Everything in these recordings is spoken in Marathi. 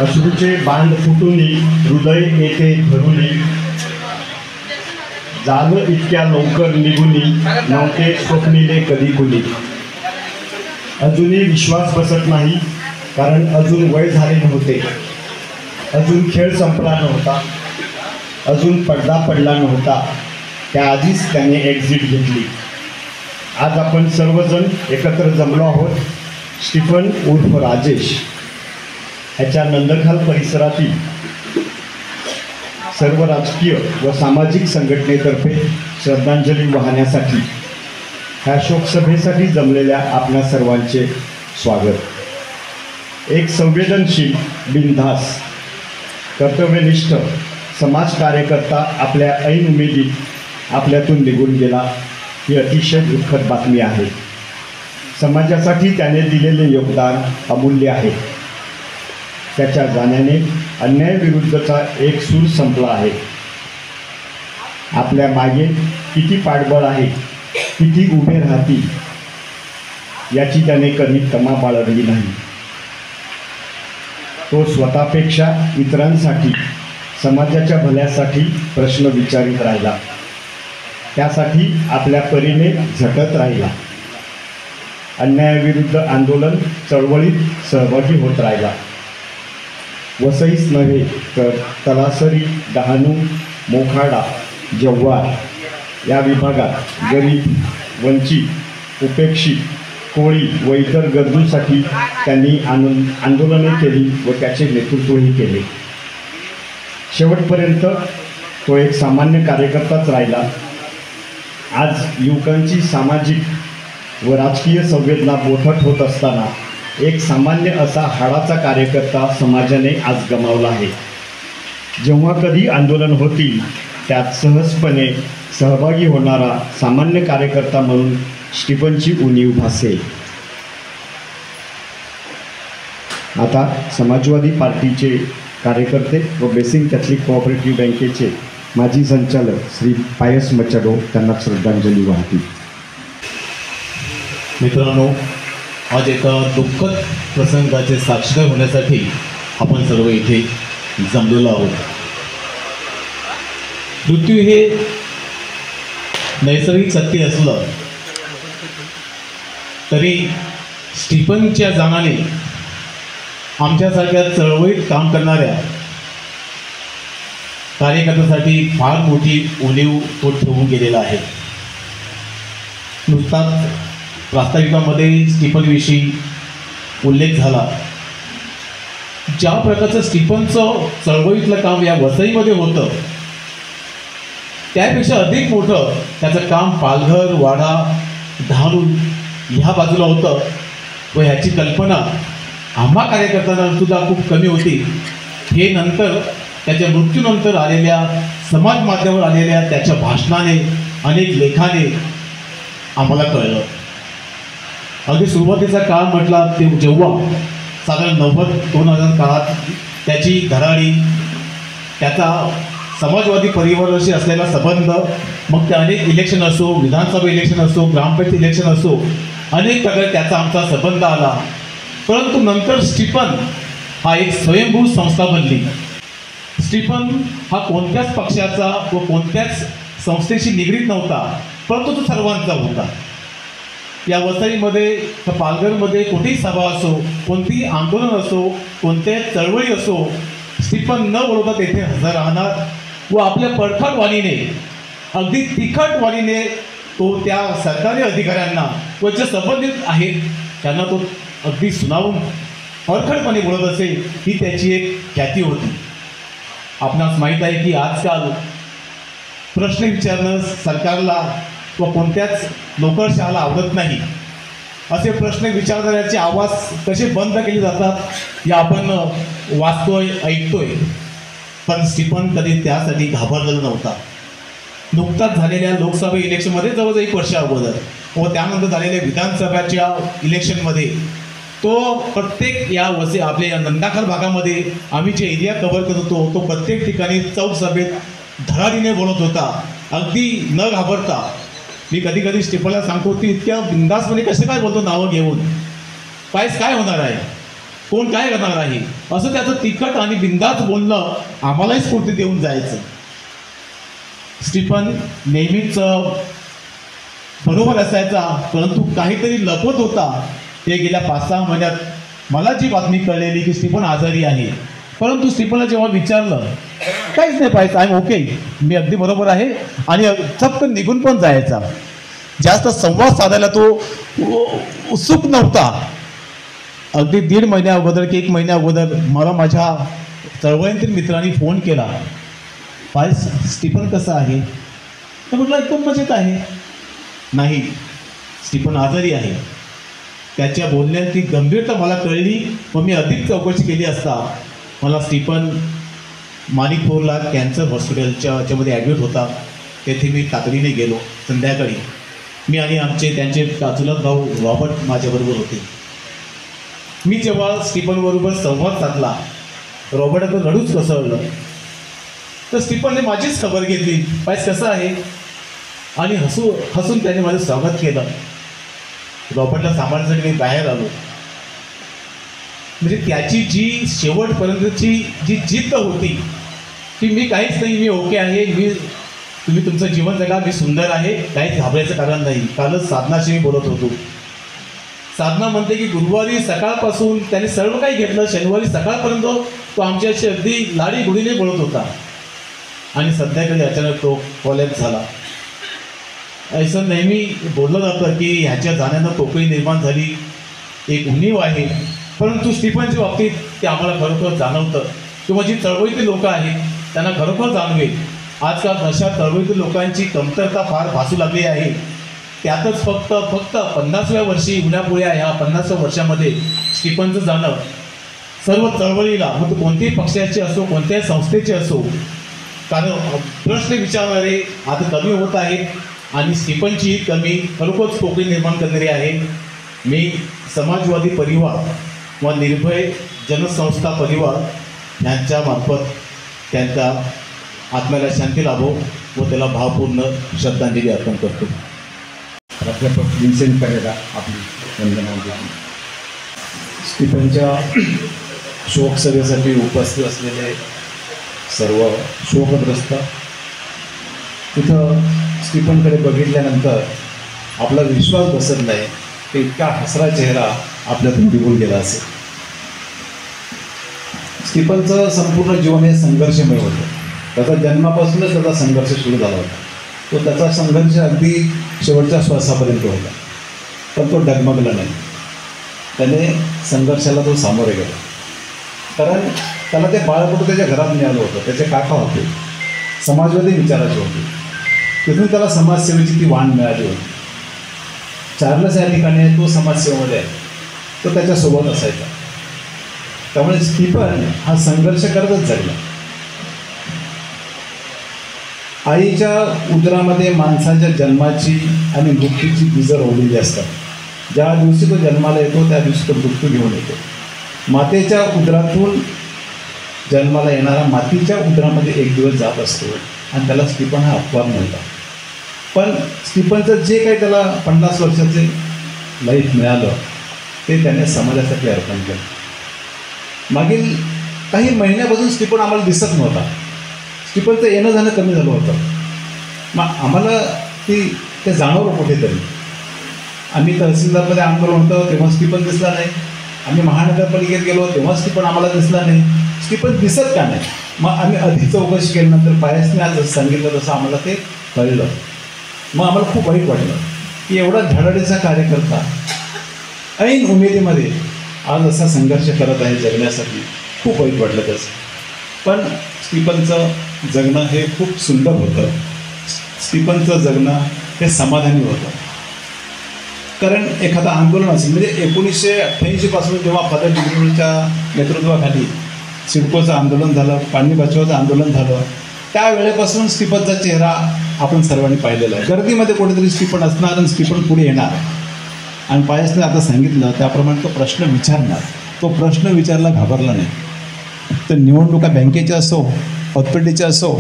अश्रूचे बांध फुटुनी हृदय येते भरुनी, झालं इतक्या लवकर निघुनी नव्हते स्वप्निले कधी कुणी. अजूनही विश्वास बसत नाही, कारण अजून वय झाले नव्हते, अजून खेळ संपला नव्हता, अजून पडदा पडला नव्हता. त्याआधीच त्याने एक्झिट घेतली. आज आपण सर्वजण एकत्र जमलो आहोत स्टीफन उर्फ राजेश ह्याच्या नंदखाल परिसरातील सर्व राजकीय व सामाजिक संघटनेतर्फे श्रद्धांजली वाहण्यासाठी ह्या शोकसभेसाठी जमलेल्या आपल्या सर्वांचे स्वागत. एक संवेदनशील, बिनधास, कर्तव्यनिष्ठ समाज कार्यकर्ता आपल्या ऐन उमेदीत आपल्यातून निघून गेला ही अतिशय दुःखद बातमी आहे. समाजासाठी त्याने दिलेले योगदान अमूल्य आहे. त्याच्या जाण्याने अन्यायाविरुद्धचा एक सूर संपला आहे. आपल्या मागे किती पाठबळ आहे, किती उभे राहतील याची त्याने कधी तमा बाळगली नाही. तो स्वतःपेक्षा इतरांसाठी, समाजाच्या भल्यासाठी प्रश्न विचारित राहिला. त्यासाठी आपल्या परीने झटत राहिला. अन्यायाविरुद्ध आंदोलन चळवळीत सहभागी होत राहिला. वसईच नव्हे तर तलासरी, डहाणू, मोखाडा, जव्हार या विभागात गरीब, वंचित, उपेक्षित, कोळी व इतर गरजूंसाठी त्यांनी आंदोलने केली व त्याचे नेतृत्वही केले. शेवटपर्यंत तो एक सामान्य कार्यकर्ताच राहिला. आज युवकांची सामाजिक व राजकीय संवेदना बोथट होत असताना एक सामान्य असा हाडाचा कार्यकर्ता समाजाने आज गमावला आहे. जेव्हा कधी आंदोलन होतील त्यात सहजपणे सहभागी होणारा सामान्य कार्यकर्ता म्हणून स्टीफनची उणीव भासेल. आता समाजवादी पार्टीचे कार्यकर्ते व बेसिक कॅथलिक कोऑपरेटिव्ह बँकेचे माजी संचालक श्री पायस मचडो त्यांना श्रद्धांजली वाहतील. मित्रांनो, आज एका दुःखद प्रसंगाचे साक्षीदार होण्यासाठी आपण सर्व इथे जमलेलो आहोत. मृत्यू हे नैसर्गिक सत्य असलं तरी स्टीफनच्या जाण्याने आमच्यासारख्या चळवळीत काम करणाऱ्या कार्यकर्त्यासाठी फार मोठी उणीव तो ठेवून गेलेला आहे. नुसताच प्रास्ताविकामध्ये स्टीफनविषयी उल्लेख झाला. ज्या प्रकारचं स्टीफनचं चळवळीतलं काम या वसईमध्ये होतं त्यापेक्षा अधिक मोठं त्याचं काम पालघर, वाडा, डहाणू ह्या बाजूला होतं व ह्याची कल्पना आम्हा कार्यकर्त्यांना सुद्धा खूप कमी होती. हे नंतर त्याच्या मृत्यूनंतर आलेल्या समाज माध्यमावर आलेल्या त्याच्या भाषणाने, अनेक लेखाने आम्हाला कळलं. अगदी सुरुवातीचा काळ म्हटला ते जेव्हा साधारण 90-2000 काळात त्याची धडाडी, त्याचा समाजवादी परिवाराशी असलेला संबंध, मग ते अनेक इलेक्शन असो, विधानसभा इलेक्शन असो, ग्रामपंचायत इलेक्शन असो, अनेक प्रकारे त्याचा आमचा संबंध आला. परंतु नंतर स्टीफन हा एक स्वयंभू संस्था बनली. स्टीफन हा कोणत्याच पक्षाचा व कोणत्याच संस्थेशी निगडीत नव्हता, परंतु तो सर्वांचा होता. या वसईमध्ये, पालघरमध्ये कोणतीही सभा असो, कोणतीही आंदोलन असो, कोणत्याही चळवळी असो, स्टीफन न बोलवता तेथे हजर राहणार व आपल्या पडखड वाणीने, अगदी तिखट वाणीने तो त्या सरकारी अधिकाऱ्यांना व जे संबंधित आहेत त्यांना तो अगदी सुनावून परखडपणे बोलत असे. ही त्याची एक ख्याती होती. आपणास माहीत आहे की आजकाल प्रश्न विचारणं सरकारला व कोणत्याच नोकरशहाला आवडत नाही. असे प्रश्न विचारणाऱ्याचे आवाज कसे बंद केले जातात या आपण वाचतोय, ऐकतोय. पण स्टीफन कधी त्यासाठी घाबरलेला नव्हता. नुकताच झालेल्या लोकसभा इलेक्शनमध्ये जवळजवळ 1 वर्ष अगोदर व त्यानंतर झालेल्या विधानसभाच्या इलेक्शनमध्ये तो प्रत्येक या आपल्या या नंदाखाल भागामध्ये आम्ही जे एरिया कव्हर करत होतो तो प्रत्येक ठिकाणी चौक सभेत धडाडीने बोलत होता, अगदी न घाबरता. मी कधी कधी स्टीफनला सांगतो की इतक्या बिंदासपणे कसे काय बोलतो नावं घेऊन, काय होणार आहे. कोण काय करणार आहे, असं त्याचं तिखट आणि बिंदास बोलणं आम्हालाही स्फूर्ती देऊन जायचं. स्टीफन नेहमीच बरोबर असायचा, परंतु काहीतरी लपत होता. ते गेल्या 5-6 महिन्यात मला जी बातमी कळलेली की स्टीफन आजारी आहे, परंतु स्टीफनला जेव्हा विचारलं, काहीच नाही पाहायचं, आय एम ओके, मी अगदी बरोबर आहे, आणि चपकन निघून पण जायचा. जास्त संवाद साधायला तो उत्सुक नव्हता. अगदी 1.5 महिन्या अगोदर की 1 महिन्या अगोदर मला माझ्या चळवळीतील मित्रांनी फोन केला, पाय स्टीफन कसा आहे? तर म्हटलं एकदम मजेत आहे. नाही, स्टीफन आजारी आहे. त्याच्या बोलण्याची गंभीरता मला कळली व मी अधिक चौकशी केली असता मला स्टीफन माणिकपूरला कॅन्सर हॉस्पिटलच्या याच्यामध्ये ॲडमिट होता. तेथे मी तातडीने गेलो. संध्याकाळी मी आणि त्यांचे चुलत भाऊ रॉबर्ट माझ्याबरोबर होते. मी जेव्हा स्टीफनबरोबर संवाद साधला, रॉबर्ट आता रडूच कोसळलं. तर स्टीफनने माझीच खबर घेतली, पायस कसं आहे, आणि हसून त्याने माझं स्वागत केलं. रॉबर्टला सांभाळण्यासाठी मी बाहेर आलो. म्हणजे त्याची जी शेवटपर्यंतची जी जिद्द होती की मी काहीच नाही, मी ओके आहे, तुम्ही तुमचं जीवन जगा, मी सुंदर आहे, काहीच घाबरायचं कारण नाही. कालच साधनाशी मी बोलत होतो. साधना म्हणते की गुरुवारी सकाळपासून त्याने सर्व काही घेतलं, शनिवारी सकाळपर्यंत तो आमच्याशी अगदी लाडी गुडीने बोलत होता, आणि संध्याकाळी अचानक तो कॉलेज झाला. असं नेहमी बोललं जातं की ह्याच्या जाण्यानं पोकळी निर्माण झाली, एक उणीव आहे, परंतु स्टीफनच्या बाबतीत ते आम्हाला खरोखर जाणवतं, किंवा जी चळवळीतील लोक आहेत त्यांना खरोखर जाणवेल. आजकाल अशा चळवळीतील लोकांची कमतरता फार भासू लागली आहे. त्यातच फक्त 50व्या वर्षी उन्हापुळ्या ह्या 50व्या वर्षामध्ये स्टीफनचं जाणं सर्व चळवळीला, मग तो कोणत्याही पक्षाचे असो, कोणत्याही संस्थेचे असो, कारण प्रश्न विचारणारे आता कमी होत आहेत, आणि स्टीफनची ही कमी खरोखरच पोकळी निर्माण करणारी आहे. मी समाजवादी परिवार व निर्भय जनसंस्था परिवार यांच्यामार्फत त्यांच्या आत्म्याला शांती लाभो व त्याला भावपूर्ण श्रद्धांजली अर्पण करतो. प्राध्यापक विन्सेंट परेरा आपली वंदना देतो. स्टीफनच्या शोक सभेसाठी उपस्थित असलेले सर्व शोकग्रस्त, तिथं स्टीफनकडे बघितल्यानंतर आपला विश्वास बसत नाही की इतका हसरा चेहरा आपल्यातून निघून गेला असेल. स्टीफनचं संपूर्ण जीवन हे संघर्षमय होतं. त्याचा जन्मापासूनच त्याचा संघर्ष सुरू झाला होता. तो त्याचा संघर्ष अगदी शेवटच्या श्वासापर्यंत होता, पण तो डगमगला नाही. त्याने संघर्षाला तो सामोरे गेला, कारण त्याला ते बाळपण त्याच्या घरात मिळालं होतं. त्याचे काका होते, समाजवादी विचाराचे होते, तिथून त्याला समाजसेवेची ती वाण मिळाली होती. चार्लस या ठिकाणी तो समाजसेवेमध्ये आहे, तो त्याच्यासोबत असायचा. त्यामुळे स्टीफन हा संघर्ष करतच जगला. आईच्या उदरामध्ये माणसाच्या जन्माची आणि मृत्यूची बीजं रोवलेली असतात. ज्या दिवशी तो जन्माला येतो त्या दिवशी तो मृत्यू घेऊन येतो. मातेच्या उदरातून जन्माला येणारा मातीच्या उदरामध्ये एक दिवस जात असतो, आणि त्याला स्टीफन हा अपवाद नव्हता. पण स्टीफनचं जे काही त्याला 50 वर्षाचे लाईफ मिळालं ते त्याने समाजासाठी अर्पण केलं. मागील काही महिन्यापासून स्टीफन आम्हाला दिसत नव्हता. स्टीफनचं येणं जाणं कमी झालं होतं. मग आम्हाला ते जाणवलं कुठेतरी. आम्ही तहसीलदारमध्ये आंदोलन होतं तेव्हा स्टीफन दिसला नाही. आम्ही महानगरपालिकेत गेलो तेव्हा स्टीफन आम्हाला दिसला नाही. स्टीफन दिसत का नाही? मग आम्ही अधिक चौकशी केल्यानंतर पायसने आज जसं सांगितलं तसं आम्हाला ते कळलं. मग आम्हाला खूप वाईट वाटलं की एवढा धडाडीचा कार्यकर्ता ऐन उमेदीमध्ये आज असा संघर्ष करत आहे जगण्यासाठी. खूप वाईट वाटलं त्याचं. पण स्टीफनचं जगणं हे खूप सुंदर होतं. स्टीफनचं जगणं हे समाधानी होतं. कारण एखादं आंदोलन असेल, म्हणजे 1988 पासून जेव्हा फादर डिग्रीच्या नेतृत्वाखाली सिडकोचं आंदोलन झालं, पाणी बचावाचं आंदोलन झालं, त्यावेळेपासून स्टीफनचा चेहरा आपण सर्वांनी पाहिलेला आहे. गर्दीमध्ये कुठेतरी स्टीफन असणार आणि स्टीफन पुढे येणार, आणि पायसने आता सांगितलं त्याप्रमाणे तो प्रश्न विचारणार. तो प्रश्न विचारला घाबरला नाही. तर निवडणुका बँकेच्या असो, पतपेढीच्या असो,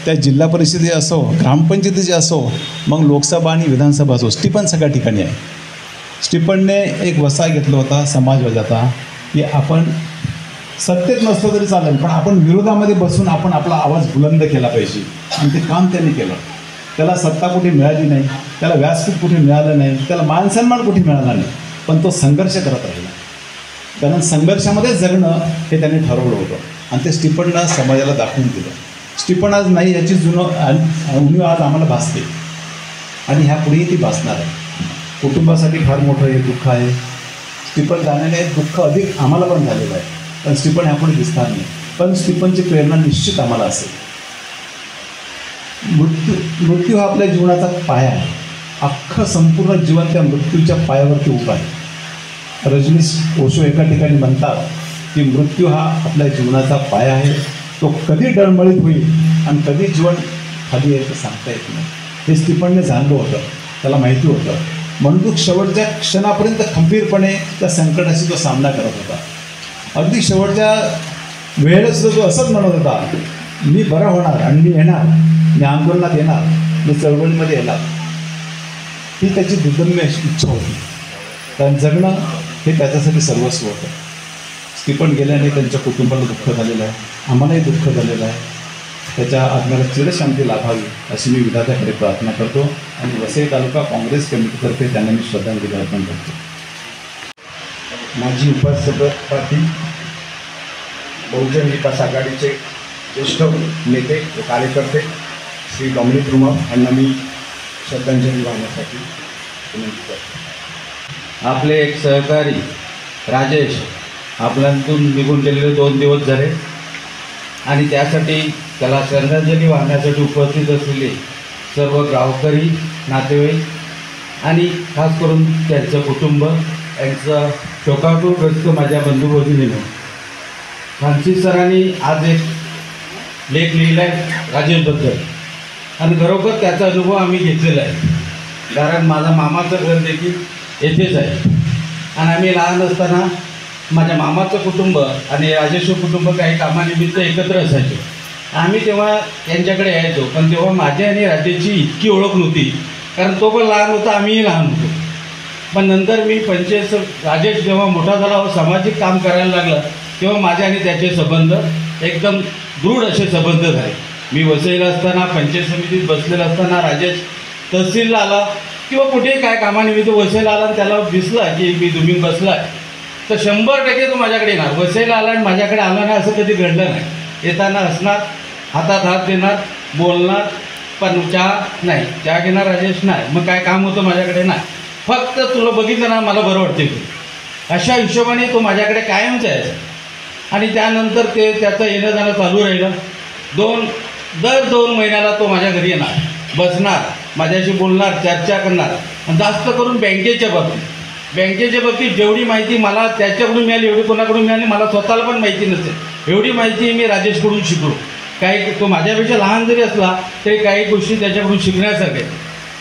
त्या जिल्हा परिषदेच्या असो, ग्रामपंचायतीचे असो, मग लोकसभा आणि विधानसभा असो, स्टीफन सगळ्या ठिकाणी आहे. स्टीफनने एक वसा घेतला होता समाजवादाचा, की आपण सत्तेत नसलो तरी चालेल, पण आपण विरोधामध्ये बसून आपण आपला आवाज बुलंद केला पाहिजे. आणि ते काम त्यांनी केलं. त्याला सत्ता कुठे मिळाली नाही, त्याला व्यासपीठ कुठे मिळालं नाही, त्याला मानसन्मान कुठे मिळाला नाही, पण तो संघर्ष करत राहिला. कारण संघर्षामध्ये जगणं हे त्यांनी ठरवलं होतं आणि ते स्टिफननं समाजाला दाखवून दिलं. स्टिफन आज नाही याची उणीव आज आम्हाला भासते आणि ह्या पुढेही ती भासणार आहे. कुटुंबासाठी फार मोठं हे दुःख आहे. स्टिफन जाण्याने दुःख अधिक आम्हाला पण झालेलं आहे, पण स्टिफन ह्यापुढे दिसणार नाही. पण स्टिफनची प्रेरणा निश्चित आम्हाला असेल. मृत्यू हा आपल्या जीवनाचा पाया आहे. अख्खं संपूर्ण जीवन त्या मृत्यूच्या पायावरती उभं आहे. रजनीश ओशो एका ठिकाणी म्हणतात की मृत्यू हा आपल्या जीवनाचा पाया आहे. तो कधी डळमळीत होईल आणि कधी जीवन खाली यायचं सांगता येत नाही. हे स्टिफनने जाणलं होतं, त्याला माहिती होतं. म्हणून तो शेवटच्या क्षणापर्यंत खंबीरपणे त्या संकटाशी तो सामना करत होता. अगदी शेवटच्या वेळेला सुद्धा तो असंच म्हणत होता, मी बरा होणार आणि मी येणार, मी आंदोलनात येणार, मी चळवळीमध्ये येणार. ही त्याची दुर्दम्य अशी इच्छा होती. कारण जगणं हे त्याच्यासाठी सर्वस्व होतं. स्टिफन गेल्याने त्यांच्या कुटुंबाला दुःख झालेलं आहे, आम्हालाही दुःख झालेलं आहे. त्याच्या आत्म्याला चिरशांती लाभावी अशी मी विधात्याकडे प्रार्थना करतो आणि वसई तालुका काँग्रेस कमिटीतर्फे त्यांना मी श्रद्धांजली अर्पण करतो. माजी उपसभापती बहुजन विकास आघाडीचे ज्येष्ठ नेते व कार्यकर्ते श्री डॉमिनिक रुमा यांना मी श्रद्धांजली वाहण्यासाठी विनंती करतो. आपले एक सहकारी राजेश आपल्यातून निघून गेलेले 2 दिवस झाले आणि त्यासाठी त्याला श्रद्धांजली वाहण्यासाठी उपस्थित असलेले सर्व गावकरी, नातेवाईक आणि खास करून त्यांचं कुटुंब यांचं शोकाकुलग्रस्त माझ्या बंधू भगिनींनो, फ्रान्सिस सरांनी आज एक लेख लिहिला आहे राजेशबद्दल आणि खरोखर त्याचा अनुभव आम्ही घेतलेला आहे. कारण माझा मामाचं घर देखील येथेच आहे आणि आम्ही लहान असताना माझ्या मामाचं कुटुंब आणि राजेश्वर कुटुंब काही कामानिमित्त एकत्र असायचो. आम्ही तेव्हा त्यांच्याकडे यायचो, पण तेव्हा माझ्या आणि राजेशची इतकी ओळख नव्हती, कारण तो पण लहान होता, आम्हीही लहान होतो. पण नंतर मी राजेश जेव्हा मोठा झाला व सामाजिक काम करायला लागला तेव्हा माझे आणि त्याचे संबंध एकदम दृढ असे संबंध झाले. मी वसईला असताना, पंचायत समितीत बसलेला असताना राजेश तहसीलला आला किंवा कुठेही काय कामानिमित्त वसईला आला आणि त्याला दिसला की मी तुम्ही बसला आहे तर 100% तो माझ्याकडे येणार. वसईला आला आणि माझ्याकडे आला नाही असं कधी घडलं नाही. येताना हसणार, हातात हात देणार, बोलणार, पण चहा नाही, चहा घेणार राजेश नाही, मग काय काम होतं माझ्याकडे नाही, फक्त तुला बघितलं ना मला बरं वाटते. अशा हिशोबाने तो माझ्याकडे कायमच आहे. आणि त्यानंतर ते त्याचं येणं जाणं चालू राहिलं. दर 2 महिन्याला तो माझ्या घरी येणार, बसणार, माझ्याशी बोलणार, चर्चा करणार. आणि जास्त करून बँकेच्या बाबतीत जेवढी माहिती मला त्याच्याकडून मिळाली एवढी कोणाकडून मिळाली मला स्वतःला पण माहिती नसेल एवढी माहिती मी राजेशकडून शिकलो. काही तो माझ्यापेक्षा लहान जरी असला तरी काही गोष्टी त्याच्याकडून शिकण्यासारख्या आहेत.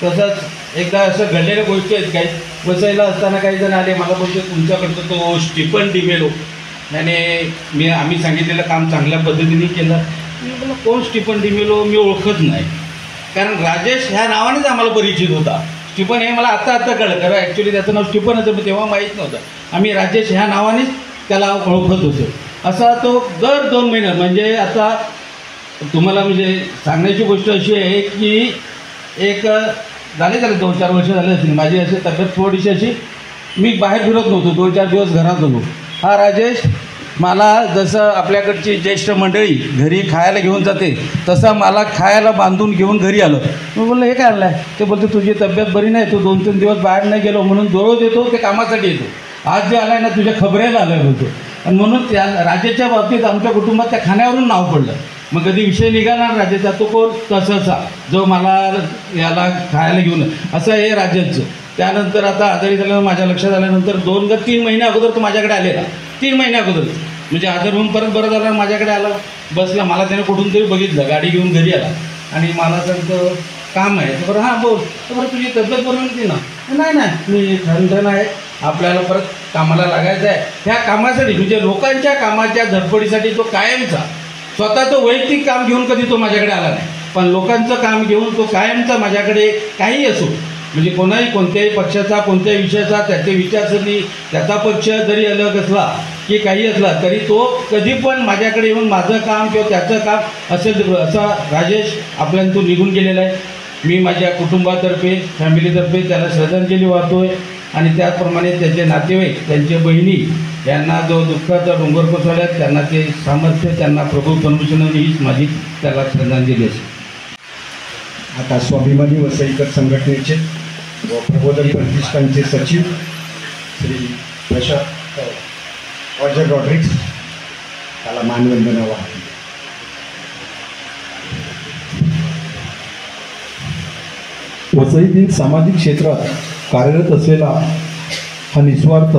तसंच एकदा असं घडलेल्या गोष्टी आहेत. काही वसईला असताना काही जण आले, मला बोलते तुमच्याकडचं तो स्टिफन डिमेलो आणि आम्ही सांगितलेलं काम चांगल्या पद्धतीने केलं. मी बोललो कोण स्टिफन डिमेलो, मी ओळखत नाही. कारण राजेश ह्या नावानेच आम्हाला परिचित होता. स्टिफन हे मला आत्ता कळलं, कारण ॲक्च्युली त्याचं नाव स्टिफन होतं, पण तेव्हा माहीत नव्हतं. आम्ही राजेश ह्या नावानेच त्याला ओळखत होतो. असा तो दर 2 महिन्यात, म्हणजे आता तुम्हाला म्हणजे सांगण्याची गोष्ट अशी आहे की एक झाले 2-4 वर्ष झाले असतील माझी अशी तब्येत थोडीशी अशी, मी बाहेर फिरत नव्हतो, 2-4 दिवस घरात होतो. हा राजेश मला जसं आपल्याकडची ज्येष्ठ मंडळी घरी खायला घेऊन जाते तसं मला खायला बांधून घेऊन घरी आलं. मी बोललो हे काय आणलं आहे? ते बोलते तुझी तब्येत बरी नाही, तू 2-3 दिवस बाहेर नाही गेलो म्हणून दररोज येतो, ते कामासाठी येतो. आज जे आला आहे ना तुझ्या खबरेला आलं आहे बोलतो. आणि म्हणून त्या राजेशच्या बाबतीत आमच्या कुटुंबात त्या खाण्यावरून नाव पडलं. मग कधी विषय निघाला राजेशचा, तो कोण तसाचा जो मला याला खायला घेऊन, असं हे राजेशचं. त्यानंतर आता आजारी झाल्यानं माझ्या लक्षात आल्यानंतर 2 का 3 महिने अगोदर तो माझ्याकडे आलेला. 3 महिने अगोदर म्हणजे आजार होऊन परत बरं झालं माझ्याकडे आला, बसला. मला त्याने कुठून तरी बघितलं, गाडी घेऊन घरी आला आणि मला सांगतं काम आहे. बरं हां बोल. बरं तुझी तब्येत बरोबर नव्हती ना? नाही मी ठणठण आहे, आपल्याला परत कामाला लागायचं आहे. ह्या कामासाठी म्हणजे लोकांच्या कामाच्या धडपडीसाठी तो कायमचा, स्वतःचं वैयक्तिक काम घेऊन कधी तो माझ्याकडे आला नाही, पण लोकांचं काम घेऊन तो कायमचा माझ्याकडे काही असो म्हणजे कोणाही कोणत्याही पक्षाचा कोणत्याही विषयाचा त्याचे विचारसरणी त्याचा पक्ष जरी अलग असला की काही असला तरी तो कधी पण माझ्याकडे येऊन माझं काम किंवा त्याचं काम असेल असा राजेश आपल्यातून निघून गेलेला आहे. मी माझ्या कुटुंबातर्फे फॅमिलीतर्फे त्याला श्रद्धांजली वाहतोय आणि त्याचप्रमाणे त्याचे नातेवाईक त्यांच्या बहिणी यांना जो दुःखाचा डोंगर कोसळल्यात त्यांना ते सामर्थ्य त्यांना प्रभू परमेश्वराने हीच माझी त्याला श्रद्धांजली असेल. आता स्वाभिमानी वसईकर संघटनेचे व प्रबोधन प्रतिष्ठानचे सचिव श्री प्रशांत अजय रॉड्रिक्स त्याला मानवंदना वाहते. वसईतील सामाजिक क्षेत्रात कार्यरत असलेला हा निस्वार्थ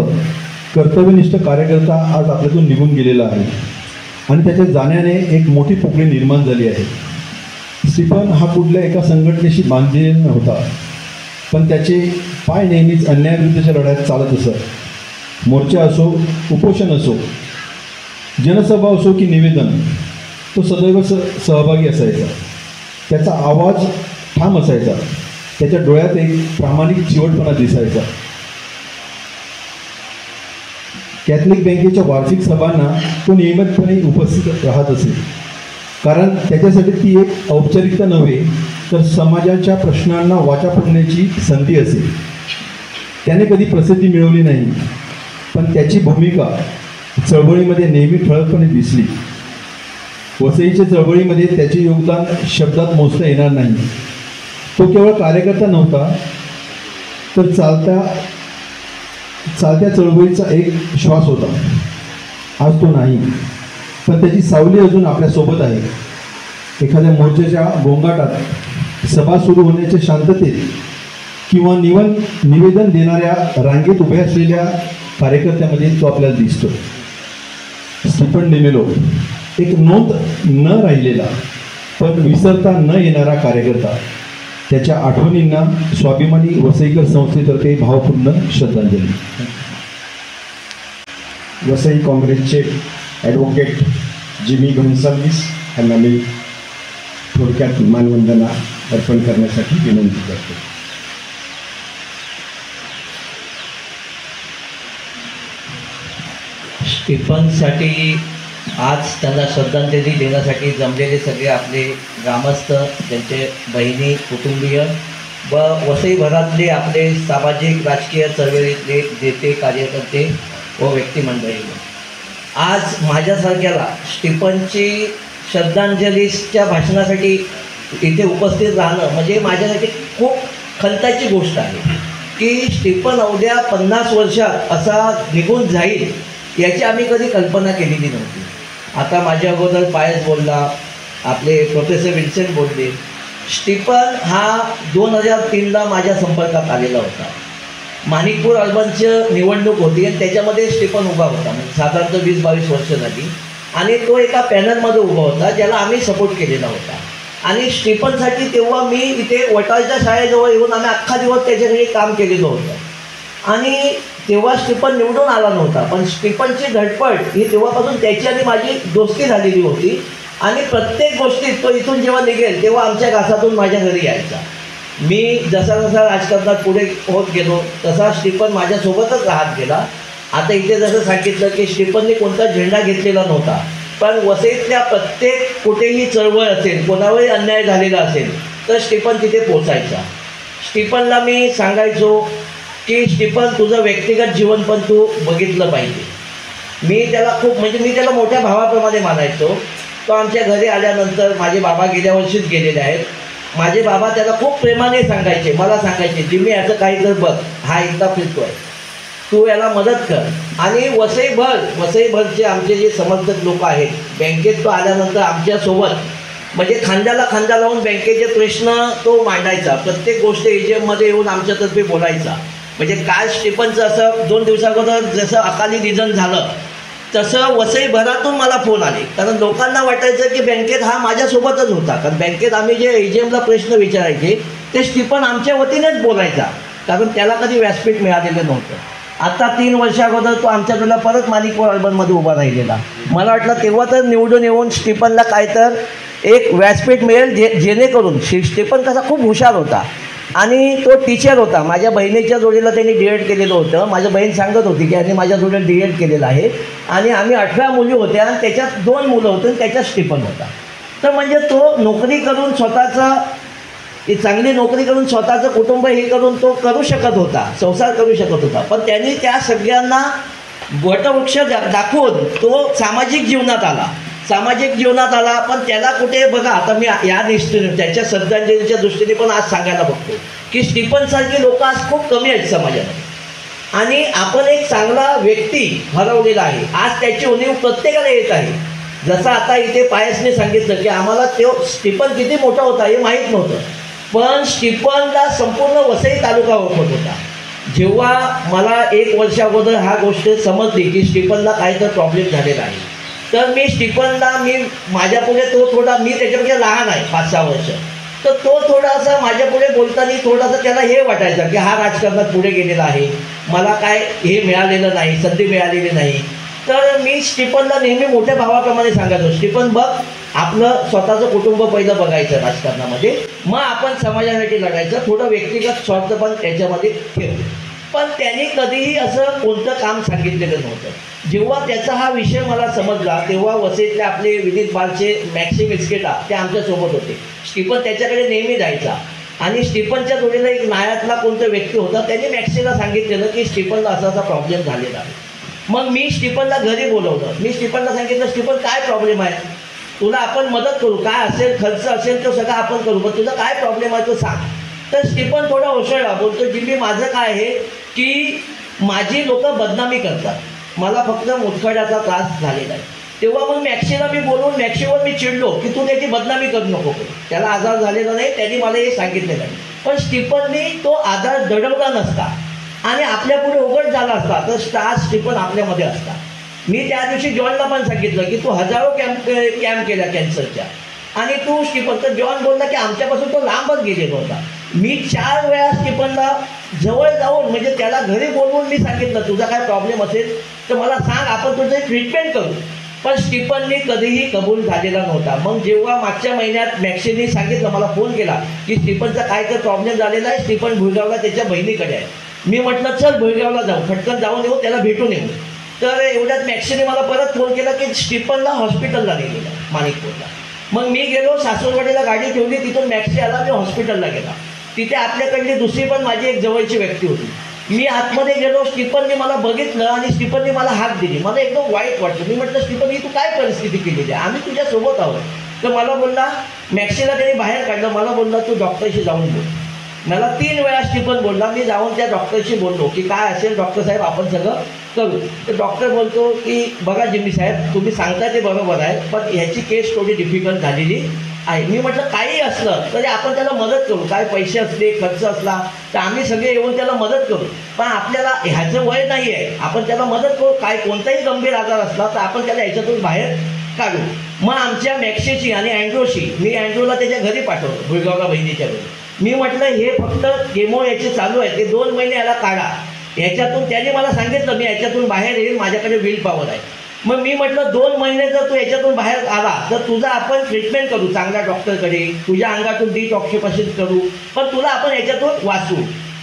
कर्तव्यनिष्ठ कार्यकर्ता आज आपल्यातून निघून गेलेला आहे आणि त्याच्या जाण्याने एक मोठी पोकळी निर्माण झाली आहे. स्टीफन हा कुठल्या एका संघटनेशी बांधलेला नव्हता, पण त्याचे पाय नेहमीच अन्यायाविरुद्धच्या लढ्यात चालत असत. मोर्चा असो, उपोषण असो, जनसभा असो की निवेदन, तो सदैव सहभागी असायचा. त्याचा आवाज ठाम असायचा. त्याच्या डोळ्यात एक प्रामाणिक चिवटपणा दिसायचा. कॅथलिक बँकेच्या वार्षिक सभांना तो नियमितपणे उपस्थित राहत असे, कारण त्याच्यासाठी ती एक औपचारिकता नव्हे तर समाजाच्या प्रश्नांना वाचा फोडण्याची संधी असे. त्याने कधी प्रसिद्धी मिळवली नाही, पण त्याची भूमिका चळवळीमध्ये नेहमी ठळकपणे दिसली. वसईच्या चळवळीमध्ये त्याचे योगदान शब्दात मोजता येणार नाही. तो केवळ कार्यकर्ता नव्हता, तर चालत्या चळवळीचा एक श्वास होता. आज तो नाही, पण त्याची सावली अजून आपल्यासोबत आहे. एखाद्या मोर्चाच्या गोंगाटात, सभा सुरू होण्याच्या शांततेत किंवा निवेदन देणाऱ्या रांगेत उभ्या असलेल्या कार्यकर्त्यामध्ये तो आपल्याला दिसतो. स्टीफन डिमेलो एक नोंद न राहिलेला पण विसरता न येणारा कार्यकर्ता. त्याच्या आठवणींना स्वाभिमानी वसईकर संस्थेतर्फे भावपूर्ण श्रद्धांजली. वसई काँग्रेसचे ॲडव्होकेट जिमी गोन्साल्विस यांना मी थोडक्यात मानवंदना अर्पण करण्यासाठी विनंती करतो. स्टीफनसाठी आज त्यांना श्रद्धांजली देण्यासाठी जमलेले सगळे आपले ग्रामस्थ, त्यांचे बहिणी, कुटुंबीय व वसईभरातले आपले सामाजिक राजकीय चळवळीतले नेते, कार्यकर्ते व व्यक्तिमंडळी, आज माझ्यासारख्याला स्टीफनची श्रद्धांजलीच्या भाषणासाठी इथे उपस्थित राहणं म्हणजे माझ्यासाठी खूप खंताची गोष्ट आहे की स्टीफन उद्या 50 वर्षात असा निघून जाईल याची आम्ही कधी कल्पना केलेली नव्हती. आता माझ्या अगोदर पायस बोलला, आपले प्रोफेसर विन्सेंट बोलले. स्टीफन हा 2003ला माझ्या संपर्कात आलेला होता. माणिकपूर अर्बनचं निवडणूक होती आणि त्याच्यामध्ये स्टीफन उभा होता. म्हणजे साधारणतः 20-22 वर्ष झाली आणि तो एका पॅनलमध्ये उभा होता ज्याला आम्ही सपोर्ट केलेला होता. आणि स्टीफनसाठी तेव्हा मी इथे वटाळच्या शाळेजवळ येऊन आम्ही अख्खा दिवस त्याच्यासाठी काम केलेलं होतं. आणि तेव्हा स्टीफन निवडून आला नव्हता, पण स्टीफनची धडपड ही तेव्हापासून त्याची आणि माझी दोस्ती झालेली होती. आणि प्रत्येक गोष्टीत तो इथून जेव्हा निघेल तेव्हा आमच्या घासातून माझ्या घरी यायचा. मी जसा राजकारणात पुढे होत गेलो तसा स्टीफन माझ्यासोबतच राहत गेला. आता इथे जसं सांगितलं की स्टीफनने कोणता झेंडा घेतलेला नव्हता, पण वसईतल्या प्रत्येक कुठेही चळवळ असेल, कोणावरही अन्याय झालेला असेल तर स्टीफन तिथे पोचायचा. स्टीफनला मी सांगायचो की स्टीफन तुझं व्यक्तिगत जीवन पण तू बघितलं पाहिजे. मी त्याला खूप म्हणजे मी त्याला मोठ्या भावाप्रमाणे मानायचो. तो आमच्या घरी आल्यानंतर माझे बाबा गेल्या वर्षीच गेलेले आहेत. माझे बाबा त्याला खूप प्रेमाने सांगायचे, मला सांगायचे जिम्मी याचं काही तर बघ, हा एकदा फिरतोय, तू याला मदत कर. आणि वसईभरचे आमचे जे समर्थक लोक आहेत, बँकेत तो आल्यानंतर आमच्यासोबत म्हणजे खांद्याला खांदा लावून बँकेचे प्रश्न तो मांडायचा. प्रत्येक गोष्ट AGMमध्ये येऊन आमच्यातर्फे बोलायचा. म्हणजे काल स्टीफनचं असं 2 दिवसाअगोदर जसं अकाली निधन झालं तसं वसईभरातून मला फोन आले. कारण लोकांना वाटायचं की बँकेत हा माझ्यासोबतच होता, कारण बँकेत आम्ही जे AGMला प्रश्न विचारायचे ते स्टीफन आमच्या वतीनेच बोलायचा, कारण त्याला कधी व्यासपीठ मिळालेलं नव्हतं. आता 3 वर्षाअगोदर तो आमच्याकडला परत माणिकपूर अर्बनमध्ये उभा राहिलेला. मला वाटलं तेव्हा तर निवडून येऊन स्टीफनला काय तर एक व्यासपीठ मिळेल जेणेकरून स्टीफन कसा खूप हुशार होता. आणि तो टीचर होता. माझ्या बहिणीच्या जोडीला त्यांनी डी.एड केलेलं होतं. माझी बहीण सांगत होती की यांनी माझ्या जोडीला डी.एड केलेलं आहे आणि आम्ही 18 मुली होत्या आणि त्याच्यात 2 मुलं होतं आणि त्याच्यात स्टिफन होता. तर म्हणजे तो नोकरी करून चांगली नोकरी करून स्वतःचं कुटुंब हे करून तो करू शकत होता, संसार करू शकत होता. पण त्यांनी त्या सगळ्यांना वटवृक्ष दाखवून तो सामाजिक जीवनात आला. पण त्याला कुठे बघा, आता मी या दृष्टीने त्याच्या श्रद्धांजलीच्या दृष्टीने पण आज सांगायला बघतो की स्टीफनसारखी लोक आज खूप कमी आहेत समाजामध्ये आणि आपण एक चांगला व्यक्ती हरवलेला आहे. आज त्याची उणीव प्रत्येकाला येत आहे. जसं आता इथे पायसने सांगितलं की आम्हाला तो स्टीफन किती मोठा होता हे माहीत नव्हतं, पण स्टीफनला संपूर्ण वसई तालुका ओळखत होता. जेव्हा मला 1 वर्ष अगोदर हा गोष्ट समजली की स्टीफनला काही तर प्रॉब्लेम झालेला आहे, तर मी स्टीफनला माझ्यापुढे तो थोडा, मी त्याच्यापेक्षा लहान आहे 5-6 वर्ष, तर तो थोडासा माझ्यापुढे बोलताना थोडासा त्याला हे वाटायचं की हा राजकारणात पुढे गेलेला आहे, मला काय हे मिळालेलं नाही, संधी मिळालेली नाही. तर मी स्टीफनला नेहमी मोठ्या भावाप्रमाणे सांगायचो, स्टीफन बघ, आपलं स्वतःचं कुटुंब पहिलं बघायचं राजकारणामध्ये, मग आपण समाजासाठी लढायचं, थोडं व्यक्तिगत स्वार्थ पण त्याच्यामध्ये ठेव. पण त्यांनी कधीही असं कोणतं काम सांगितलेलं नव्हतं. जेव्हा त्याचा हा विषय मला समजला तेव्हा वसईतले आपले विनीत बालचे मॅक्सिम इस्केटा ते आमच्यासोबत होते. स्टीफन त्याच्याकडे नेहमी जायचा आणि स्टीफनच्या जोडीला एक नायातला कोणता व्यक्ती होता, त्यांनी मॅक्सीला सांगितलेलं की स्टीफनला असा प्रॉब्लेम झालेला आहे. मग मी स्टीफनला घरी बोलवलं. मी स्टीफनला सांगितलं, स्टीफन काय प्रॉब्लेम आहे, तुला आपण मदत करू, काय असेल खर्च असेल तो सगळं आपण करू, पण तुझा काय प्रॉब्लेम आहे तो सांग. तर स्टीफन थोडा ओसळला, बोलतो जिम्मी माझं काय आहे की माझी लोक बदनामी करतात, मला फक्त मुतखड्याचा त्रास झालेला आहे. तेव्हा मग मॅक्सीला मी बोलून मॅक्सीवर मी चिडलो की तू त्याची बदनामी करू नको, त्याला आजार झालेला नाही, त्यांनी मला हे सांगितलेलं आहे. पण स्टीफननी तो आजार दडवला नसता आणि आपल्यापुढे उघड झाला असता तर स्टार स्टीफन आपल्यामध्ये असता. मी त्या दिवशी जॉनला पण सांगितलं की तू हजारो कॅम्प केल्या कॅन्सरच्या आणि तू स्टीफन, तर जॉन बोलला की आमच्यापासून तो लांबच गेलेला होता. मी 4 वेळा स्टीफनला जवळ जाऊन म्हणजे त्याला घरी बोलवून मी सांगितलं तुझा काय प्रॉब्लेम असेल तर मला सांग, आपण तुझं ट्रीटमेंट करू. पण स्टीफननी कधीही कबूल झालेला नव्हता. मग जेव्हा मागच्या महिन्यात मॅक्सीने सांगितलं, मला फोन केला की स्टीफनचा काय तर प्रॉब्लेम झालेला आहे, स्टीफन भुळगावला त्याच्या बहिणीकडे आहे. मी म्हटलं चल भुळगावला जाऊ, फटकन जाऊन येऊ, त्याला भेटून येऊ. तर एवढ्यात मॅक्सीने मला परत फोन केला की स्टीफनला हॉस्पिटलला नेलेलं माणिकपूरला. मग मी गेलो, सासूरवाडीला गाडी ठेवली, तिथून मॅक्सी आला, मी हॉस्पिटलला गेला. तिथे आपल्याकडली दुसरी पण माझी एक जवळची व्यक्ती होती. मी आतमध्ये गेलो, स्टीफनने मला बघितलं आणि स्टीफनने मला हाक दिली. मला एकदम वाईट वाटलं. मी म्हटलं स्टीफन ही तू काय परिस्थिती केलेली आहे, आम्ही तुझ्यासोबत आहोत. तर मला बोलला, मॅक्सीला त्याने बाहेर काढलं, मला बोलला तू डॉक्टरशी जाऊन बोल. मला 3 वेळा स्टीफन बोलला. मी जाऊन त्या डॉक्टरशी बोललो की काय असेल डॉक्टर साहेब आपण सगळं करू. तर डॉक्टर बोलतो की बघा जिम्मी साहेब, तुम्ही सांगता ते बरोबर आहे, पण ह्याची केस थोडी डिफिकल्ट झालेली आहे. मी म्हटलं काही असलं तरी आपण त्याला मदत करू, काय पैसे असले खर्च असला तर आम्ही सगळे येऊन त्याला मदत करू, पण आपल्याला ह्याचं वय नाही आहे, आपण त्याला मदत करू. काय कोणताही गंभीर आजार असला तर आपण त्याला ह्याच्यातून बाहेर काढू. मग आमच्या मॅक्सीची आणि अँड्रोशी, मी अँड्रोला त्याच्या घरी पाठवलं, भुळगावला बहिणीच्या घरी. मी म्हटलं हे फक्त केमो याचे चालू आहे, ते 2 महिने याला काढा, ह्याच्यातून त्याने मला सांगितलं मी याच्यातून बाहेर येईल, माझ्याकडे विल पॉवर आहे. मग मी म्हटलं 2 महिने जर तू याच्यातून बाहेर आला तर तुझा आपण ट्रीटमेंट करू चांगल्या डॉक्टरकडे, तुझ्या अंगातून डिटॉक्सिफिकेशन करू, पण तुला आपण याच्यातून वाचू.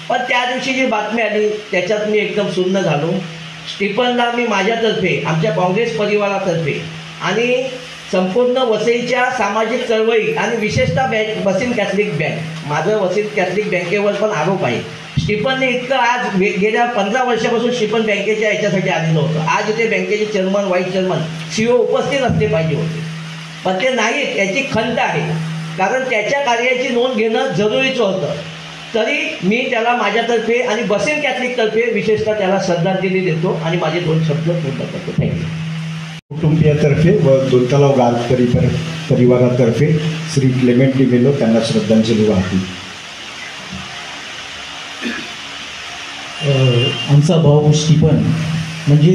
पण त्या दिवशी जी बातमी आली त्याच्यात मी एकदम सुन्न झालो. स्टीफनला मी माझ्यातर्फे, आमच्या काँग्रेस परिवारातर्फे आणि संपूर्ण वसईच्या सामाजिक चळवळी आणि विशेषतः वसीम कॅथलिक बँक, माझं वसीम कॅथलिक बँकेवर पण आरोप आहे. स्टीफनने इतकं आज गेल्या 15 वर्षापासून स्टीफन बँकेच्या याच्यासाठी आलेलं होतं. आज इथे बँकेचे चेअरमन, व्हाईस चेअरमन, CEO उपस्थित असले पाहिजे होते, पण ते नाहीत. याची खंत आहे, कारण त्याच्या कार्याची नोंद घेणं जरुरीचं होतं. तरी मी त्याला माझ्यातर्फे आणि वसीम कॅथलिकतर्फे विशेषतः त्याला श्रद्धांजली देतो आणि माझे 2 शब्द पूर्ण करतो. थँक्यू. कुटुंबियातर्फे व दोनतलाव गाव परिवारातर्फे श्री क्लेमेंट डिमेलो त्यांना श्रद्धांजली वाहते. आमचा भाऊ स्टीफन म्हणजे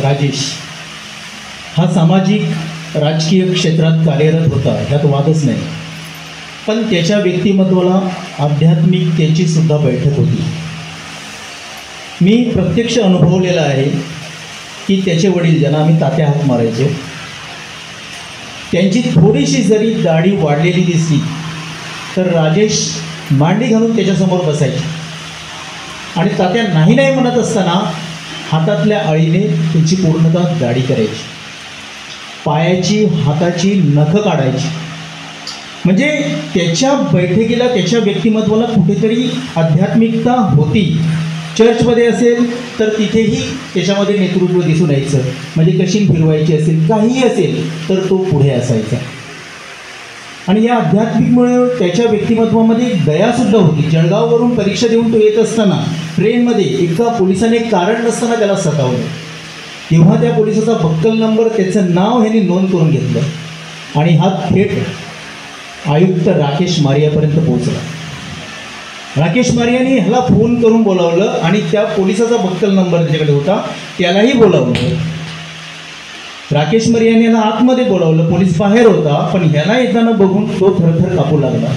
राजेश हा सामाजिक राजकीय क्षेत्रात कार्यरत होता, ह्यात वादच नाही. पण त्याच्या व्यक्तिमत्वाला आध्यात्मिकतेची सुद्धा बैठक होती. मी प्रत्यक्ष अनुभवलेलं आहे की त्याचे वडील, ज्यांना आम्ही तात्या हाक मारायचो, त्यांची थोडीशी जरी दाढी वाढलेली दिसली तर राजेश मांडी घालून त्याच्यासमोर बसायचे आणि तात्या नाही नाही म्हणत असताना हातातल्या अळीने त्याची पूर्णतः गाडी करायची, पायाची हाताची नखं काढायची. म्हणजे त्याच्या बैठकीला, त्याच्या व्यक्तिमत्वाला कुठेतरी आध्यात्मिकता होती. चर्चमध्ये असेल तर तिथेही त्याच्यामध्ये नेतृत्व दिसून यायचं. म्हणजे कशी फिरवायची असेल, काहीही असेल तर तो पुढे असायचा. आणि या आध्यात्मिकमुळे त्याच्या व्यक्तिमत्वामध्ये दयासुद्धा होती. जळगाववरून परीक्षा देऊन तो येत असताना ट्रेनमध्ये एका पोलिसाने कारण नसताना त्याला सतावलं. तेव्हा त्या पोलिसाचा बक्कल नंबर, त्याचं नाव ह्यांनी नोंद करून घेतलं आणि हा थेट आयुक्त राकेश मारियापर्यंत पोहोचला. राकेश मारियाने ह्याला फोन करून बोलावलं आणि त्या पोलिसाचा बक्कल नंबर त्याच्याकडे होता, त्यालाही बोलावलं. राकेश मारियाने याला आतमध्ये बोलावलं, पोलीस बाहेर होता, पण ह्याला येताना बघून तो थरथर कापू लागला.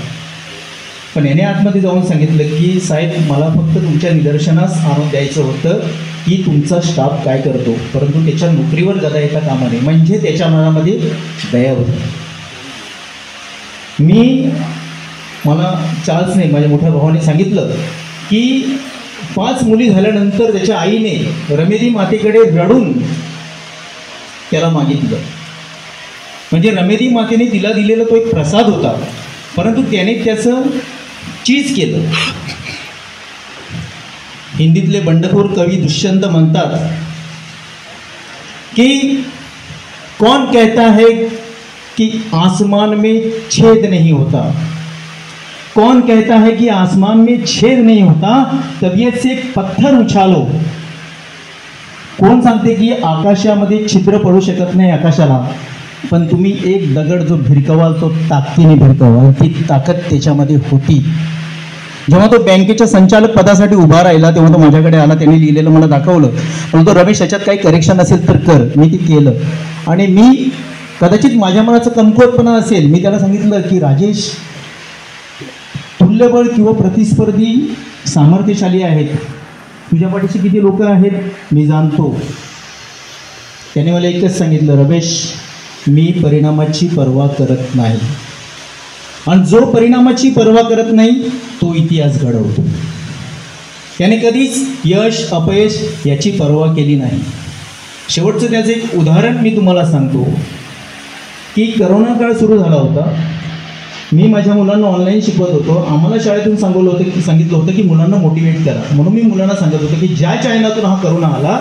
पण याने आतमध्ये जाऊन सांगितलं की साहेब, मला फक्त तुमच्या निदर्शनास आणून द्यायचं होतं की तुमचा स्टाफ काय करतो, परंतु त्याच्या नोकरीवर गदा येता कामा नये. म्हणजे त्याच्या मनामध्ये दया होती. मला चार्ल्स नाही, माझ्या मोठ्या भावाने सांगितलं की 5 मुली झाल्यानंतर त्याच्या आईने रमेदी मातेकडे रडून त्याला मागितलं. म्हणजे रमेदी मातेने तिला दिलेला तो एक प्रसाद होता, परंतु त्याने त्याचं चीज केलं. हिंदीतले बंडखोर कवी दुष्यंत म्हणतात की कौन कहता है कि आसमान में छेद नहीं होता, कौन कहता है कि आसमान में छेद नहीं होता, तबीयत से एक पत्थर उछालो. कोण सांगते की आकाशामध्ये छिद्र पडू शकत नाही आकाशाला, पण तुम्ही एक दगड जो भिरकवाल तो ताकदीने भिरकवाल. ती ताकद त्याच्यामध्ये होती. जेव्हा तो बँकेच्या संचालक पदासाठी उभा राहिला तेव्हा तो माझ्याकडे आला, त्याने लिहिलेलं मला दाखवलं. म्हणून तो रमेश, याच्यात काही करेक्शन असेल तर कर. मी ते केलं आणि मी कदाचित माझ्या मनाचं कमकुवतपणा असेल, मी त्याला सांगितलं की राजेश, तुल्यबळ किंवा प्रतिस्पर्धी सामर्थ्यशाली आहेत, तुझ्या पाठीशी किती लोक आहेत मी जाणतो. त्याने मला एकच सांगितलं, रमेश, मी परिणामाची पर्वा करत नाही, आणि जो परिणामाची पर्वा करत नाही तो इतिहास घडवतो. त्याने कधीच यश अपयश याची पर्वा केली नाही. शेवटचं त्याचं एक उदाहरण मी तुम्हाला सांगतो की करोना काळ सुरू झाला होता. मी माझ्या मुलांना ऑनलाईन शिकवत होतो. आम्हाला शाळेतून सांगितलं होतं की मुलांना मोटिवेट करा. म्हणून मी मुलांना सांगत होतो की ज्या चायनातून हा करोना आला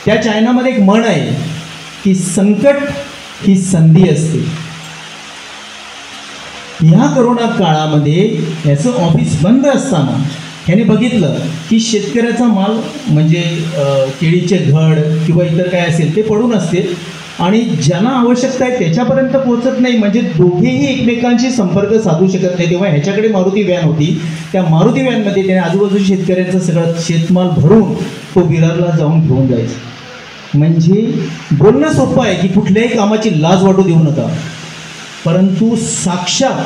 त्या चायनामध्ये एक म्हण आहे की संकट ही संधी असते. ह्या करोना काळामध्ये याचं ऑफिस बंद असताना ह्याने बघितलं की शेतकऱ्याचा माल म्हणजे केळीचे घड किंवा इतर काय असेल ते पडून असते आणि ज्यांना आवश्यकता आहे त्याच्यापर्यंत पोहोचत नाही. म्हणजे दोघेही एकमेकांशी संपर्क साधू शकत नाही. तेव्हा ह्याच्याकडे मारुती व्हॅन होती. त्या मारुती व्हॅनमध्ये त्याने आजूबाजूच्या शेतकऱ्यांचं सगळं शेतमाल भरून तो विरारला जाऊन घेऊन जायचा. म्हणजे बोलणं सोपं आहे की कुठल्याही कामाची लाज वाटू देऊ नका, परंतु साक्षात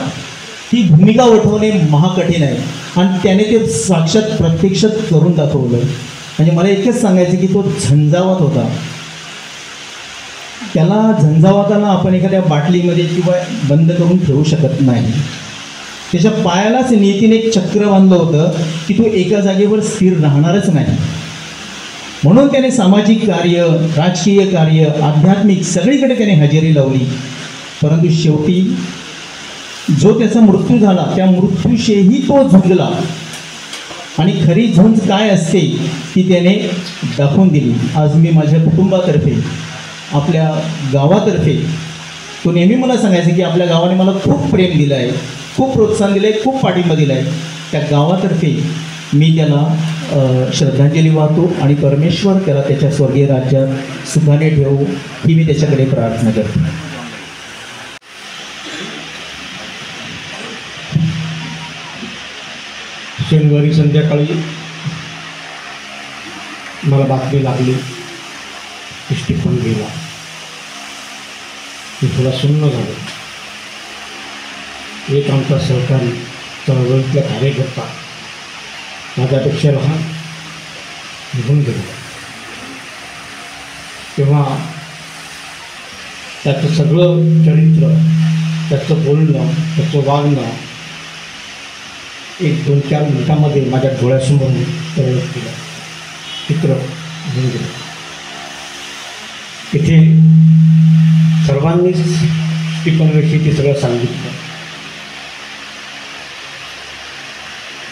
ती भूमिका वठवणे महाकठीण आहे. आणि त्याने ते साक्षात प्रत्यक्षात करून दाखवलं. म्हणजे मला एकच सांगायचं की तो झंझावात होता. त्याला झंझावाताला आपण एखाद्या बाटलीमध्ये किंवा बंद करून ठेवू शकत नाही. त्याच्या पायालाच नियतीने एक चक्र बांधलं होतं की तो एका जागेवर स्थिर राहणारच नाही. म्हणून त्याने सामाजिक कार्य, राजकीय कार्य, आध्यात्मिक सगळीकडे त्याने हजेरी लावली. परंतु शेवटी जो त्याचा मृत्यू झाला त्या मृत्यूशीही तो झुंजला आणि खरी झुंज काय असते ती त्याने दाखवून दिली. आज मी माझ्या कुटुंबातर्फे, आपल्या गावातर्फे, तो नेहमी मला सांगायचं की आपल्या गावाने मला खूप प्रेम दिलं आहे, खूप प्रोत्साहन दिलं आहे, खूप पाठिंबा दिला आहे. त्या गावातर्फे मी त्याला श्रद्धांजली वाहतो आणि परमेश्वर त्याला त्याच्या स्वर्गीय राज्यात सुखाने ठेवू ही मी त्याच्याकडे प्रार्थना करतो. शनिवारी संध्याकाळी मला बातमी लागली की स्टीफन गेला. मी थोडा सुन्न झालो. एक आमचा सहकारी चळवळीतला कार्यकर्ता माझ्यापेक्षा लहान निघून गेला. तेव्हा त्याचं सगळं चरित्र, त्याचं बोलणं, त्याचं वागणं 1-2-4 मिनिटांमध्ये माझ्या डोळ्यासमोर प्रवेश केला, चित्र घेऊन गेलं. इथे सर्वांनीच स्टीफनविषयी ते सगळं सांगितलं.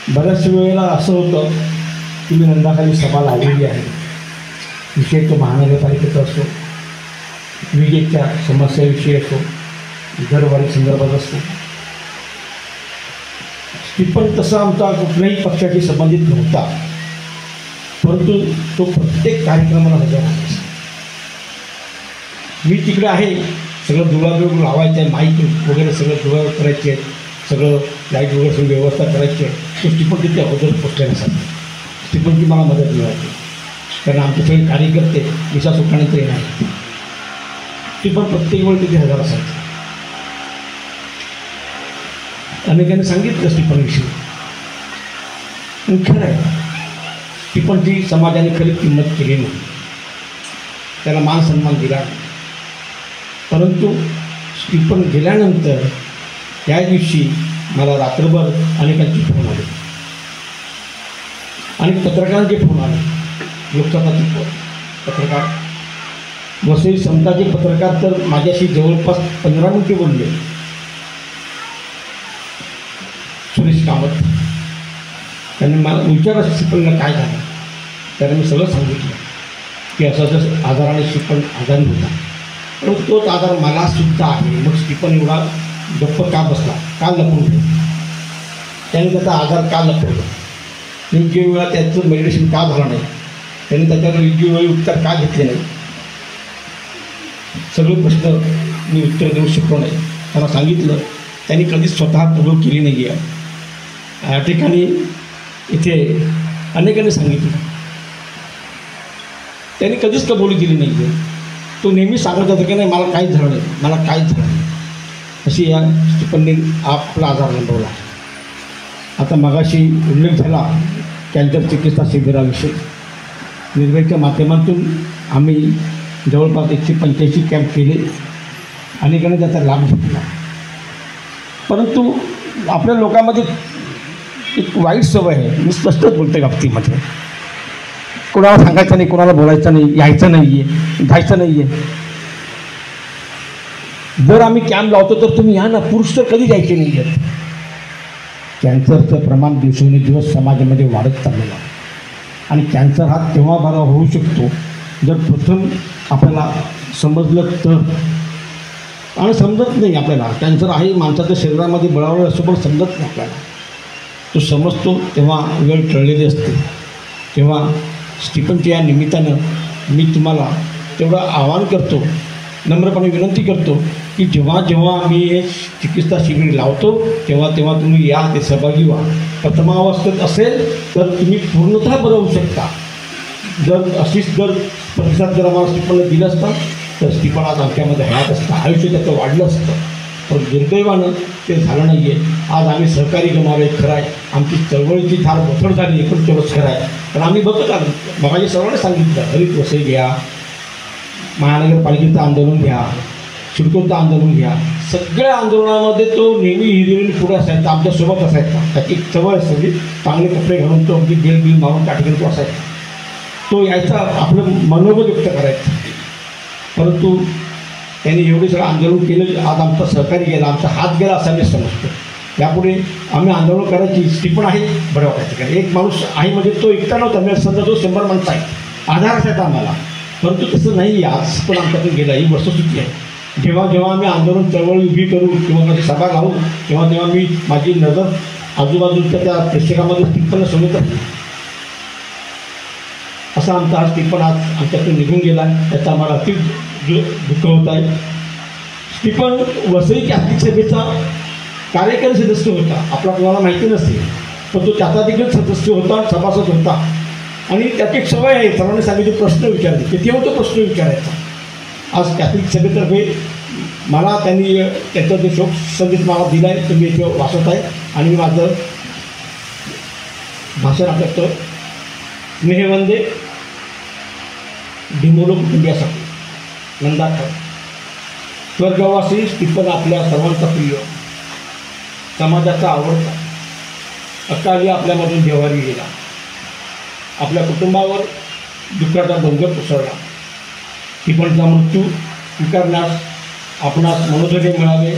बऱ्याच वेळेला असं होतं की मी नंदाखाली सभा लावलेली आहे, विषय तो महानगरपालिकेचा असो, विजेच्या समस्याविषयी असो, घरवारी संदर्भात असतो. स्टीफन तसा आमचा कुठल्याही पक्षाशी संबंधित नव्हता, परंतु तो प्रत्येक कार्यक्रमाला हजर आहे. मी तिकडे आहे, सगळं दुरादूर लावायचं आहे, माईक वगैरे सगळं दुरावर करायचे आहे, सगळं लाईट वगैरे सगळी व्यवस्था करायची आहे. तो स्टीफन तिथे अगोदर पोचलेला असायचा. स्टीफनची मला मदत मिळाली, कारण आमचे सगळे कार्यकर्ते विशा सुखाण्याचं येणार आहे. स्टीफन प्रत्येक वेळी तिथे हजर असायचं. अनेकांनी सांगितलं स्टीफनविषयी, खरं आहे स्टीफनची समाजाने खरी किंमत केली नाही, त्याला मान सन्मान दिला नाही. परंतु स्टीफन गेल्यानंतर त्या दिवशी मला रात्रभर अनेकांचे फोन आले आणि पत्रकारांचे फोन आले. लोकसभाचे पत्रकार, वसई समताचे पत्रकार तर माझ्याशी जवळपास 15 मिनिटे बोलले. सुरेश कामत त्यांनी मला विचारलं स्टीफनला काय झालं, त्याला मी सगळं सांगितलं की असं जसं आजाराने स्टीफन आजारी होता, परंतु तोच आजार मला सुद्धा आहे. मग स्टीफन एवढा गप्प का बसला, का लपवून ठेवला, त्याने त्याचा आजार का लपवला, योग्य वेळा त्याचं मेडिटेशन का झालं नाही, त्यांनी त्याच्यावर योग्य वेळी उपचार का घेतले नाही, सगळे प्रश्न मी उत्तर देऊ शकलो नाही. त्यांना सांगितलं, त्यांनी कधीच स्वतः कबूल केली नाही आहे. या ठिकाणी इथे अनेकांनी सांगितलं, त्यांनी कधीच कबुली दिली नाही आहे. तो नेहमी सांगत होता की नाही मला काहीच झालं नाही, मला काहीच झालं नाही. अशी या स्टीफनने आपला आजार लंबवला. आता मगाशी उल्लेख झाला कॅन्सर चिकित्सा शिबिराविषयी. निर्भयच्या माध्यमातून आम्ही जवळपास 185 कॅम्प केले, अनेकांनी त्याचा लाभ घेतला. परंतु आपल्या लोकांमध्ये एक वाईट सवय आहे, मी स्पष्टच बोलते बाबतीमध्ये, कोणाला सांगायचं नाही, कोणाला बोलायचं नाही, यायचं नाही आहे, जायचं नाही आहे. जर आम्ही कॅम्प लावतो तर तुम्ही या ना, पुरुष तर कधी जायचे नाही आहेत. कॅन्सरचं प्रमाण दिवसेंदिवस समाजामध्ये वाढत चाललेलं आहे आणि कॅन्सर हा तेव्हा बरा होऊ शकतो जर प्रथम आपल्याला समजलं तर. आणि समजत नाही आपल्याला कॅन्सर आहे माणसाच्या शरीरामध्ये बळावळ असतो, पण समजत नाही आपल्याला. तो समजतो तेव्हा वेळ टळलेली असते. तेव्हा स्टीफनच्या या निमित्तानं मी तुम्हाला तेवढं आवाहन करतो, नम्रपणे विनंती करतो की जेव्हा जेव्हा आम्ही हे चिकित्सा शिबिर लावतो तेव्हा तेव्हा तुम्ही या, ते सहभागी व्हा. प्रथमावस्थेत असेल तर तुम्ही पूर्णतः बरं होऊ शकता. जर अशीच जर प्रतिसाद जर आम्हाला स्टीफनला दिला असता तर स्टीफन आज आमच्यामध्ये हयात असतं, आयुष्य त्याचं वाढलं असतं. पण दुर्दैवानं ते झालं नाही आहे. आज आम्ही सहकारी गमावले, खरं आहे. आमची चळवळीची धार बोथड झाली, एकूण तेवढंच खरं आहे. पण आम्ही बघत आलो, मगाशी सर्वांनी सांगितलं, हरित वसई घ्या, महानगरपालिकेचं आंदोलन घ्या, सिडकोचं आंदोलन घ्या, सगळ्या आंदोलनामध्ये तो नेहमी हिरिरीने पुढे असायचा, आमच्यासोबत असायचा. त्याची एक सवय असायची, चांगले कपडे घालून तो अगदी बिल मारून काठीकडे तो असायचा. तो यायचा, आपलं मनोबल व्यक्त करायचं. परंतु त्यांनी एवढे सगळं आंदोलन केलं, आज आमचा सहकारी गेला, आमचा हात गेला असं मी समजतो. यापुढे आम्ही आंदोलन करायची, स्टीफन आहे बरं वाटायचं. कारण एक माणूस आहे म्हणजे तो एकटा नव्हता, मी समजा तो 100 माणसं आहे, आधार असायचा आम्हाला. परंतु तसं नाही, आज पण आमच्यातून गेला, ही वस्तुस्थिती आहे. जेव्हा जेव्हा आम्ही आंदोलन चळवळी उभी करू किंवा माझी सभा लावू तेव्हा तेव्हा मी माझी नजर आजूबाजूच्या त्या प्रेक्षकामध्ये स्टीफनला सोडत आहे. असा आमचा हा स्टीफन आज आमच्यातून निघून गेला, त्याचा आम्हाला अति दुःख होत आहे. स्टीफन वसई कॅथलिक सभेचा कार्यकारी सदस्य होता, आपला कोणाला माहिती नसते, पण तो त्याचा देखील सदस्य होता, सभासद होता. आणि त्याची एक सवय आहे, सर्वांनी सांगितले प्रश्न विचारले, तिथे होतो प्रश्न विचारायचा. आज कॅथलिक सभेतर्फे मला त्यांनी त्याचं जे शोक संदेश मला दिला आहे तो मी इथे वाचत आहे आणि मी माझं भाषण आपलं स्नेहवंदे डिमोलो कुटुंबियासाठी नंदाकर. स्वर्गवासी स्टीफन आपल्या सर्वांचा प्रिय, समाजाचा आवडता, अकाली आपल्यामधून देवारी गेला. आपल्या कुटुंबावर दुःखाचा डोंगर कोसळला. स्टीफनचा मृत्यू स्वीकारण्यास आपणास मनोधैर्य मिळावे.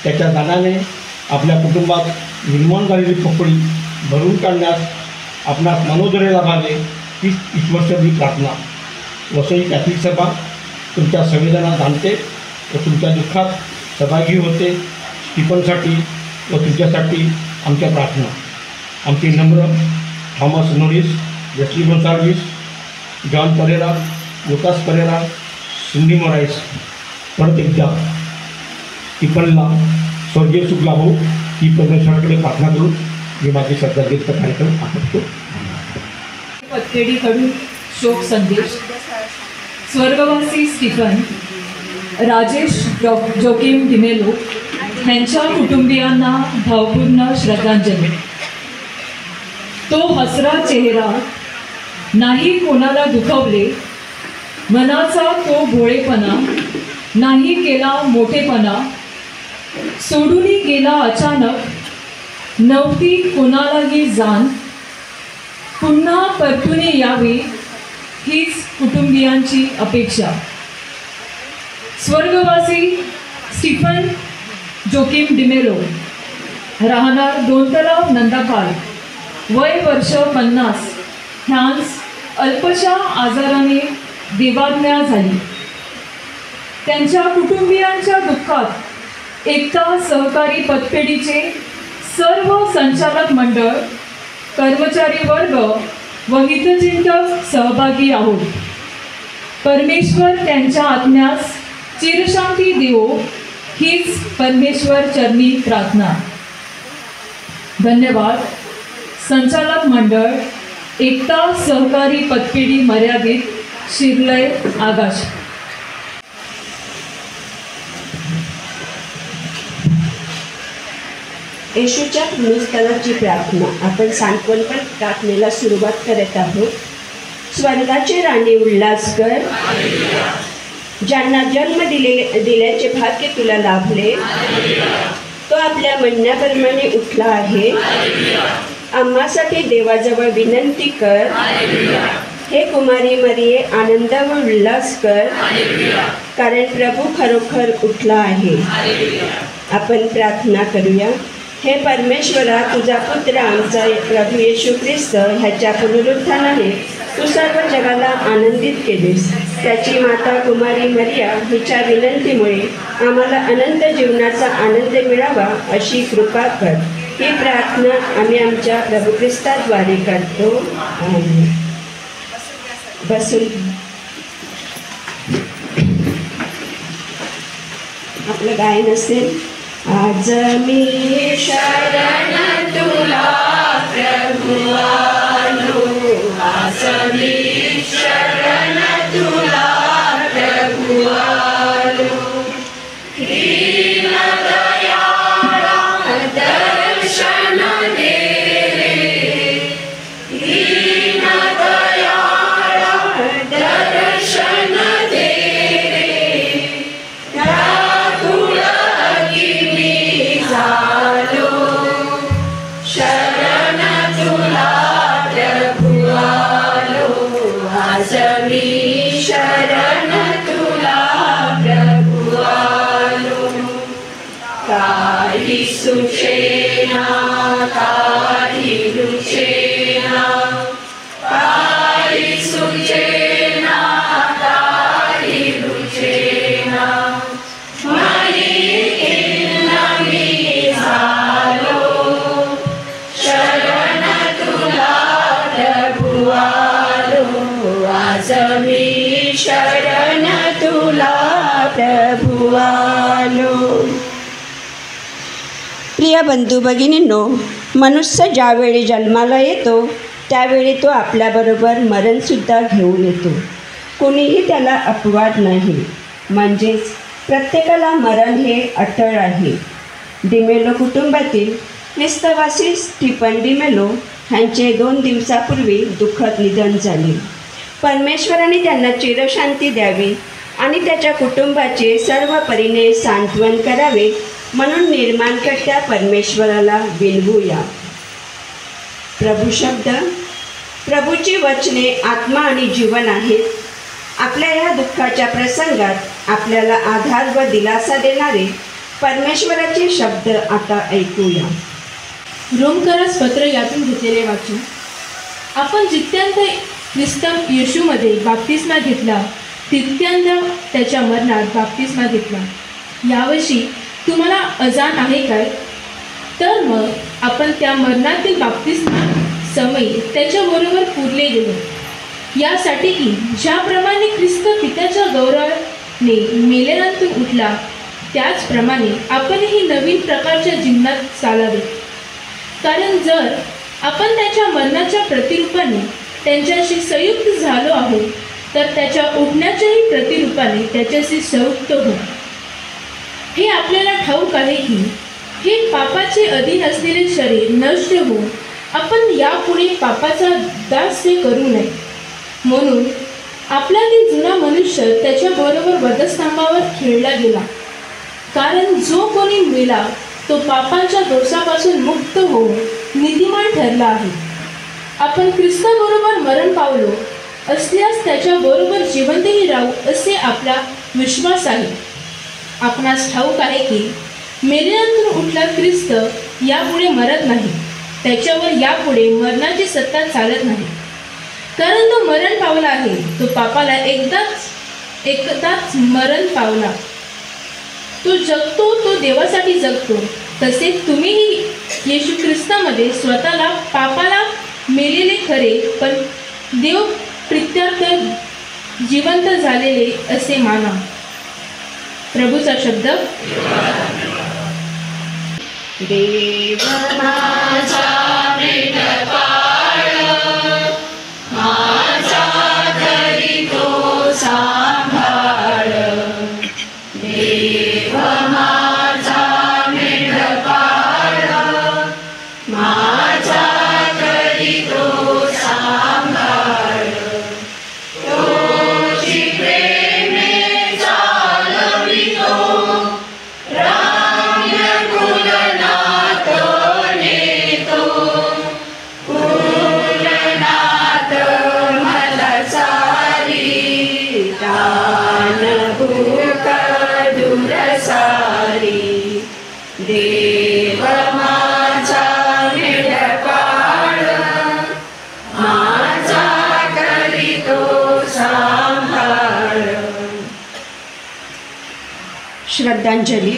त्याच्या दानाने आपल्या कुटुंबात निर्माण झालेली पोकळी भरून काढण्यास आपणास मनोधैर्य लाभावे ही ईश्वरचरणी प्रार्थना. वसई कॅथलिक सभा तुमच्या संवेदना जाणते व तुमच्या दुःखात सहभागी होते. स्टीफनसाठी व तुमच्यासाठी आमच्या प्रार्थना. आमचे नम्र थॉमस नोरिस, जस्ली गोन्साल्विस, जॉन परेरा, लुकास परेरा, सिंडी मोराईस, परत एकदा स्टीफनला स्वर्गीय सुख लाभो ही परमेश्वराकडे प्रार्थना करून मी माझे श्रद्धांजलीचा कार्यक्रम आटपतो. पतकेडीकडून शोक संदेश. स्वर्गवासी स्टीफन राजेश जोकिम डिमेलो यांच्या कुटुंबियांना भावपूर्ण श्रद्धांजली. तो हसरा चेहरा, नाही कोणाला दुखवले, मनाचा तो भोळेपणा, नाही केला मोठेपणा, सोडूनही गेला अचानक, नव्हती कोणालाही जाण, पुन्हा परतून यावी हीच कुटुंबियांची अपेक्षा. स्वर्गवासी स्टीफन जोकिम डिमेलो, राहणार 2 तलाव नंदापाल, वय वर्ष 50, ह्यांस अल्पशा आजाराने देवाज्ञा झाली. त्यांच्या कुटुंबियांच्या दुःखात एकता सहकारी पतपेढीचे सर्व संचालक मंडळ, कर्मचारी वर्ग व हितचिंतक सहभागी आहोत. परमेश्वर त्यांच्या आत्म्यास चिरशांती देवो हीच परमेश्वर चरणी प्रार्थना. धन्यवाद. संचालक मंडळ, एकता सहकारी पतपेढी मर्यादित, शिरलय, आगाश. येशूच्या पुनरुत्थानाची प्रार्थना. आपण सांत्वनपर प्रार्थनेला सुरुवात करत आहोत. स्वर्गाचे राणी उल्हास कर, ज्यांना जन्म दिल्याचे भाग्य तुला लाभले, तो आपल्या म्हणण्याप्रमाणे उठला आहे. आम्हासाठी देवाजवळ विनंती कर. हे कुमारी मरिये, आनंद व उल्हास कर, कारण प्रभू खरोखर उठला आहे. आपण प्रार्थना करूया. हे परमेश्वरा, तुझा पुत्र आमचा प्रभू येशू ख्रिस्त ह्याच्या पुनरुत्थानाने तू सर्व जगाला आनंदित केलेस. त्याची माता कुमारी मरिया हिच्या विनंतीमुळे आम्हाला अनंत जीवनाचा आनंद मिळावा अशी कृपा कर. ही प्रार्थना आम्ही आमच्या प्रभू ख्रिस्ताद्वारे करतो. बसून आपलं गायन असेल. आज मी शरण तुला प्रभू आलो, आज मी शरण तुला प्रभू आलो. दीन दयाळा दर्शन दे रे, दीन दयाळा दर्शन दे रे. शरण तुला प्रभू आलो, आज मी शरण तुला प्रभू आलो. काही सुचेना, काही रुचेना, काही सुचेना, काही रुचेना, मी शरण तुला प्रभू आलो. प्रिय बंधू भगिनींनो, मनुष्य ज्यावेळी जन्माला येतो त्यावेळी तो आपल्याबरोबर मरणसुद्धा घेऊन येतो. कोणीही त्याला अपवाद नाही. म्हणजेच प्रत्येकाला मरण हे अटळ आहे. डिमेलो कुटुंबातील ख्रिस्तवासी स्टीफन डिमेलो ह्यांचे 2 दिवसापूर्वी दुःखद निधन झाले. परमेश्वराने त्यांना चिरशांती द्यावी आणि त्याच्या कुटुंबाचे सर्व परीने सांत्वन करावे म्हणून निर्माणकर्त्या परमेश्वराला विनवूया. प्रभू शब्द, प्रभूची वचने आत्मा आणि जीवन आहेत. आपल्या ह्या दुःखाच्या प्रसंगात आपल्याला आधार व दिलासा देणारे परमेश्वराचे शब्द आता ऐकूया. रोमकरास पत्र यातून घेतलेले वाचन. आपण जित्यांत ख्रिस्त येशूमध्ये बाप्तिस्मा घेतला, तित्यांत त्याच्या मरणात बाप्तिस्मा घेतला. यावर्षी तुम्हाला अजाण आहे काय? तर मग आपण त्या मरणातील बाप्तिस्मा समयी त्याच्याबरोबर पुरले गेलो, यासाठी की ज्याप्रमाणे ख्रिस्त पित्याच्या गौरवाने मेलेल्यांतून उठला, त्याचप्रमाणे आपणही नवीन प्रकारच्या जीवनात चालावे. कारण जर आपण त्याच्या मरणाच्या प्रतिरूपाने त्यांच्याशी संयुक्त झालो आहोत, तर त्याच्या उठण्याच्याही प्रतिरूपाने त्याच्याशी संयुक्त हो. हे आपल्याला ठाऊक आहे की हे पापाचे अधीन असलेले शरीर नष्ट होऊन आपण यापुढे पापाचा दास्य करू नये. म्हणून आपल्यातील जुना मनुष्य त्याच्याबरोबर वधस्तंभावर खेळला गेला. कारण जो कोणी मेला तो पापांच्या दोषापासून मुक्त होऊन नीतिमान ठरला आहे. आपण ख्रिस्ताबरोबर मरण पावलो असल्यास त्याच्याबरोबर जिवंतही राहू असे आपला विश्वास आहे. आपणास ठाऊक आहे की मेलेल्यांतून उठला ख्रिस्त यापुढे मरत नाही, त्याच्यावर यापुढे मरणाची सत्ता चालत नाही. कारण तो मरण पावला आहे, तो पापाला एकदाच मरण पावला. तो जगतो, तो देवासाठी जगतो. तसेच तुम्हीही येशू ख्रिस्तामध्ये स्वतःला पापाला मेलेले खरे, पण देव प्रित्यर्थ जिवंत झालेले असे माना. प्रभूचा शब्द. देव माझा मेंढपाळ, माझा घरी तो सांभाळ. देव माझा मेंढपाळ, माझा घरी तो सांभाळ. तोची प्रेमे चालवितो, राम्य कुलनात नेतो. कुलनात मला सारी, तान भूक दूर सारी. देव माझा मेंढपाळ, माझा करीतो सांभाळ. श्रद्धांजली.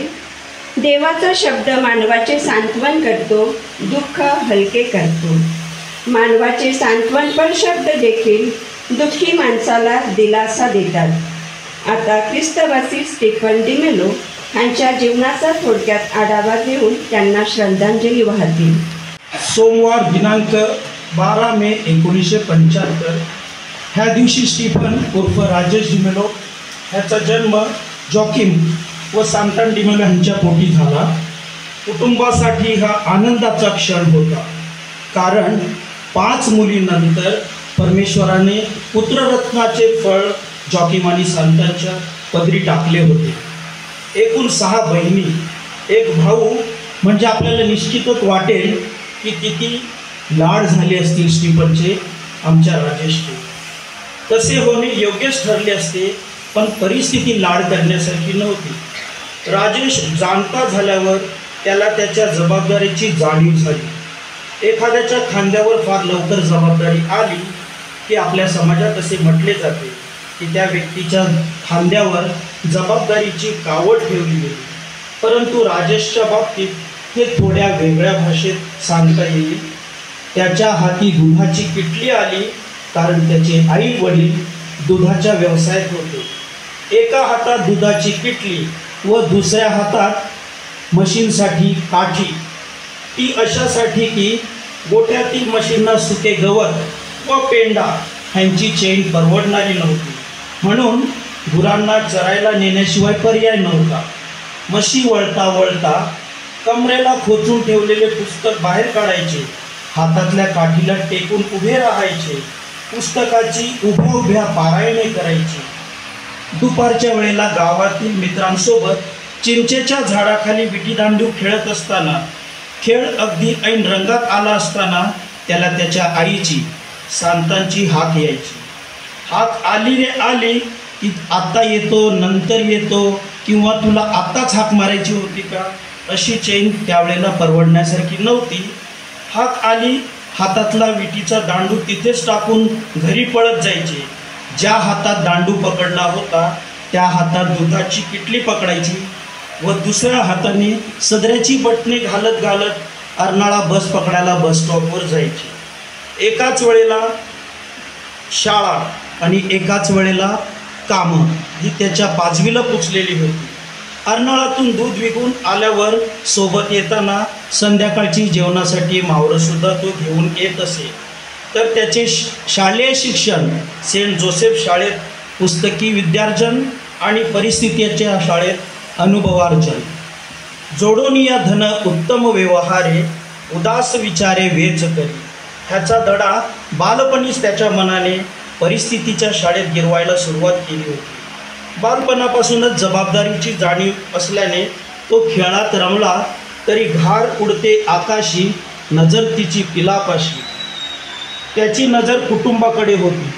देवाचा शब्द मानवाचे सांत्वन करतो, दुःख हलके करतो. मानवाचे सांत्वनपर शब्द देखील दुःखी माणसाला दिलासा देतात. आता ख्रिस्तवासी स्टीफन डिमेलो यांच्या जीवनाचा थोडक्यात आढावा घेऊन त्यांना श्रद्धांजली वाहतील. सोमवार दिनांक 12 मे 1975 ह्या दिवशी स्टीफन उर्फ राजेश डिमेलो ह्याचा जन्म जॉकिम व सांतान डिमेलो यांच्या पोटी झाला. कुटुंबासाठी हा आनंदाचा क्षण होता, कारण 5 मुलींनंतर परमेश्वराने पुत्ररत्नाचे फळ जॉकिम आणि सांतांच्या पदरी टाकले होते. एकूण 6 बहिणी, 1 भाऊ, म्हणजे आपल्याला निश्चितच वाटेल की किती लाड झाले असतील स्टीफनचे आमच्या राजेशचे. तसे होणे योग्यच ठरले असते, पण परिस्थिती लाड करण्यासारखी नव्हती. राजेश जाणता झाल्यावर त्याला त्याच्या जबाबदारीची जाणीव झाली. एखाद्याच्या खांद्यावर फार लवकर जबाबदारी आली की आपल्या समाजात असे म्हटले जाते की त्या व्यक्तीच्या खांद्यावर जबाबदारीची कावड ठेवली गेली. परंतु राजेशच्या बाबतीत हे थोड्या वेगळ्या भाषेत सांगता येईल. त्याच्या हाती दुधाची किटली आली, कारण त्याचे आई वडील दुधाच्या व्यवसायात होते. एका हातात दुधाची किटली व दुसऱ्या हातात मशीनसाठी काठी. ती अशासाठी की गोठ्यातील मशीनना सुके गवत व पेंडा ह्यांची चेन परवडणारी नव्हती, म्हणून गुरांना चरायला नेण्याशिवाय पर्याय नव्हता. म्हशी वळता वळता कमरेला खोचून ठेवलेले पुस्तक बाहेर काढायचे, हातातल्या काठीला टेकून उभे राहायचे, पुस्तकाची उभ्या उभ्या पारायणे करायची. दुपारच्या वेळेला गावातील मित्रांसोबत चिंचेच्या झाडाखाली विटीदांडू खेळत असताना, खेळ अगदी ऐन रंगात आला असताना त्याला त्याच्या आईची सांतांची हाक यायची. हाक आली की आत्ता येतो, नंतर येतो, किंवा तुला आत्ताच हाक मारायची होती का, अशी चैन त्यावेळेला परवडण्यासारखी नव्हती. हाक आली, हातातला विटीचा दांडू तिथेच टाकून घरी पळत जायचे. ज्या हातात दांडू पकडला होता त्या हातात दुधाची किटली पकडायची व दुसऱ्या हाताने सदऱ्याची बटणे घालत घालत अर्नाळा बस पकडायला बस स्टॉपवर जायची. एकाच वेळेला शाळा आणि एकाच वेळेला कामं ही त्याच्या बाजवीला पुचलेली होती. अर्नाळातून दूध विकून आल्यावर सोबत येताना संध्याकाळची जेवणासाठी मावरंसुद्धा तो घेऊन येत असे. तर त्याचे शालेय शिक्षण सेंट जोसेफ शाळेत पुस्तकी विद्यार्जन आणि परिस्थितीच्या शाळेत अनुभवार्जन. जोडोनिया धन उत्तम व्यवहारे, उदास विचारे वेच करी, ह्याचा धडा बालपणीच त्याच्या मनाने परिस्थितीच्या शाळेत गिरवायला सुरुवात केली होती. बालपणापासूनच जबाबदारीची जाणीव असल्याने तो खेळात रमला तरी घार उडते आकाशी, नजर तिची पिलापाशी. त्याची नजर कुटुंबाकडे होती.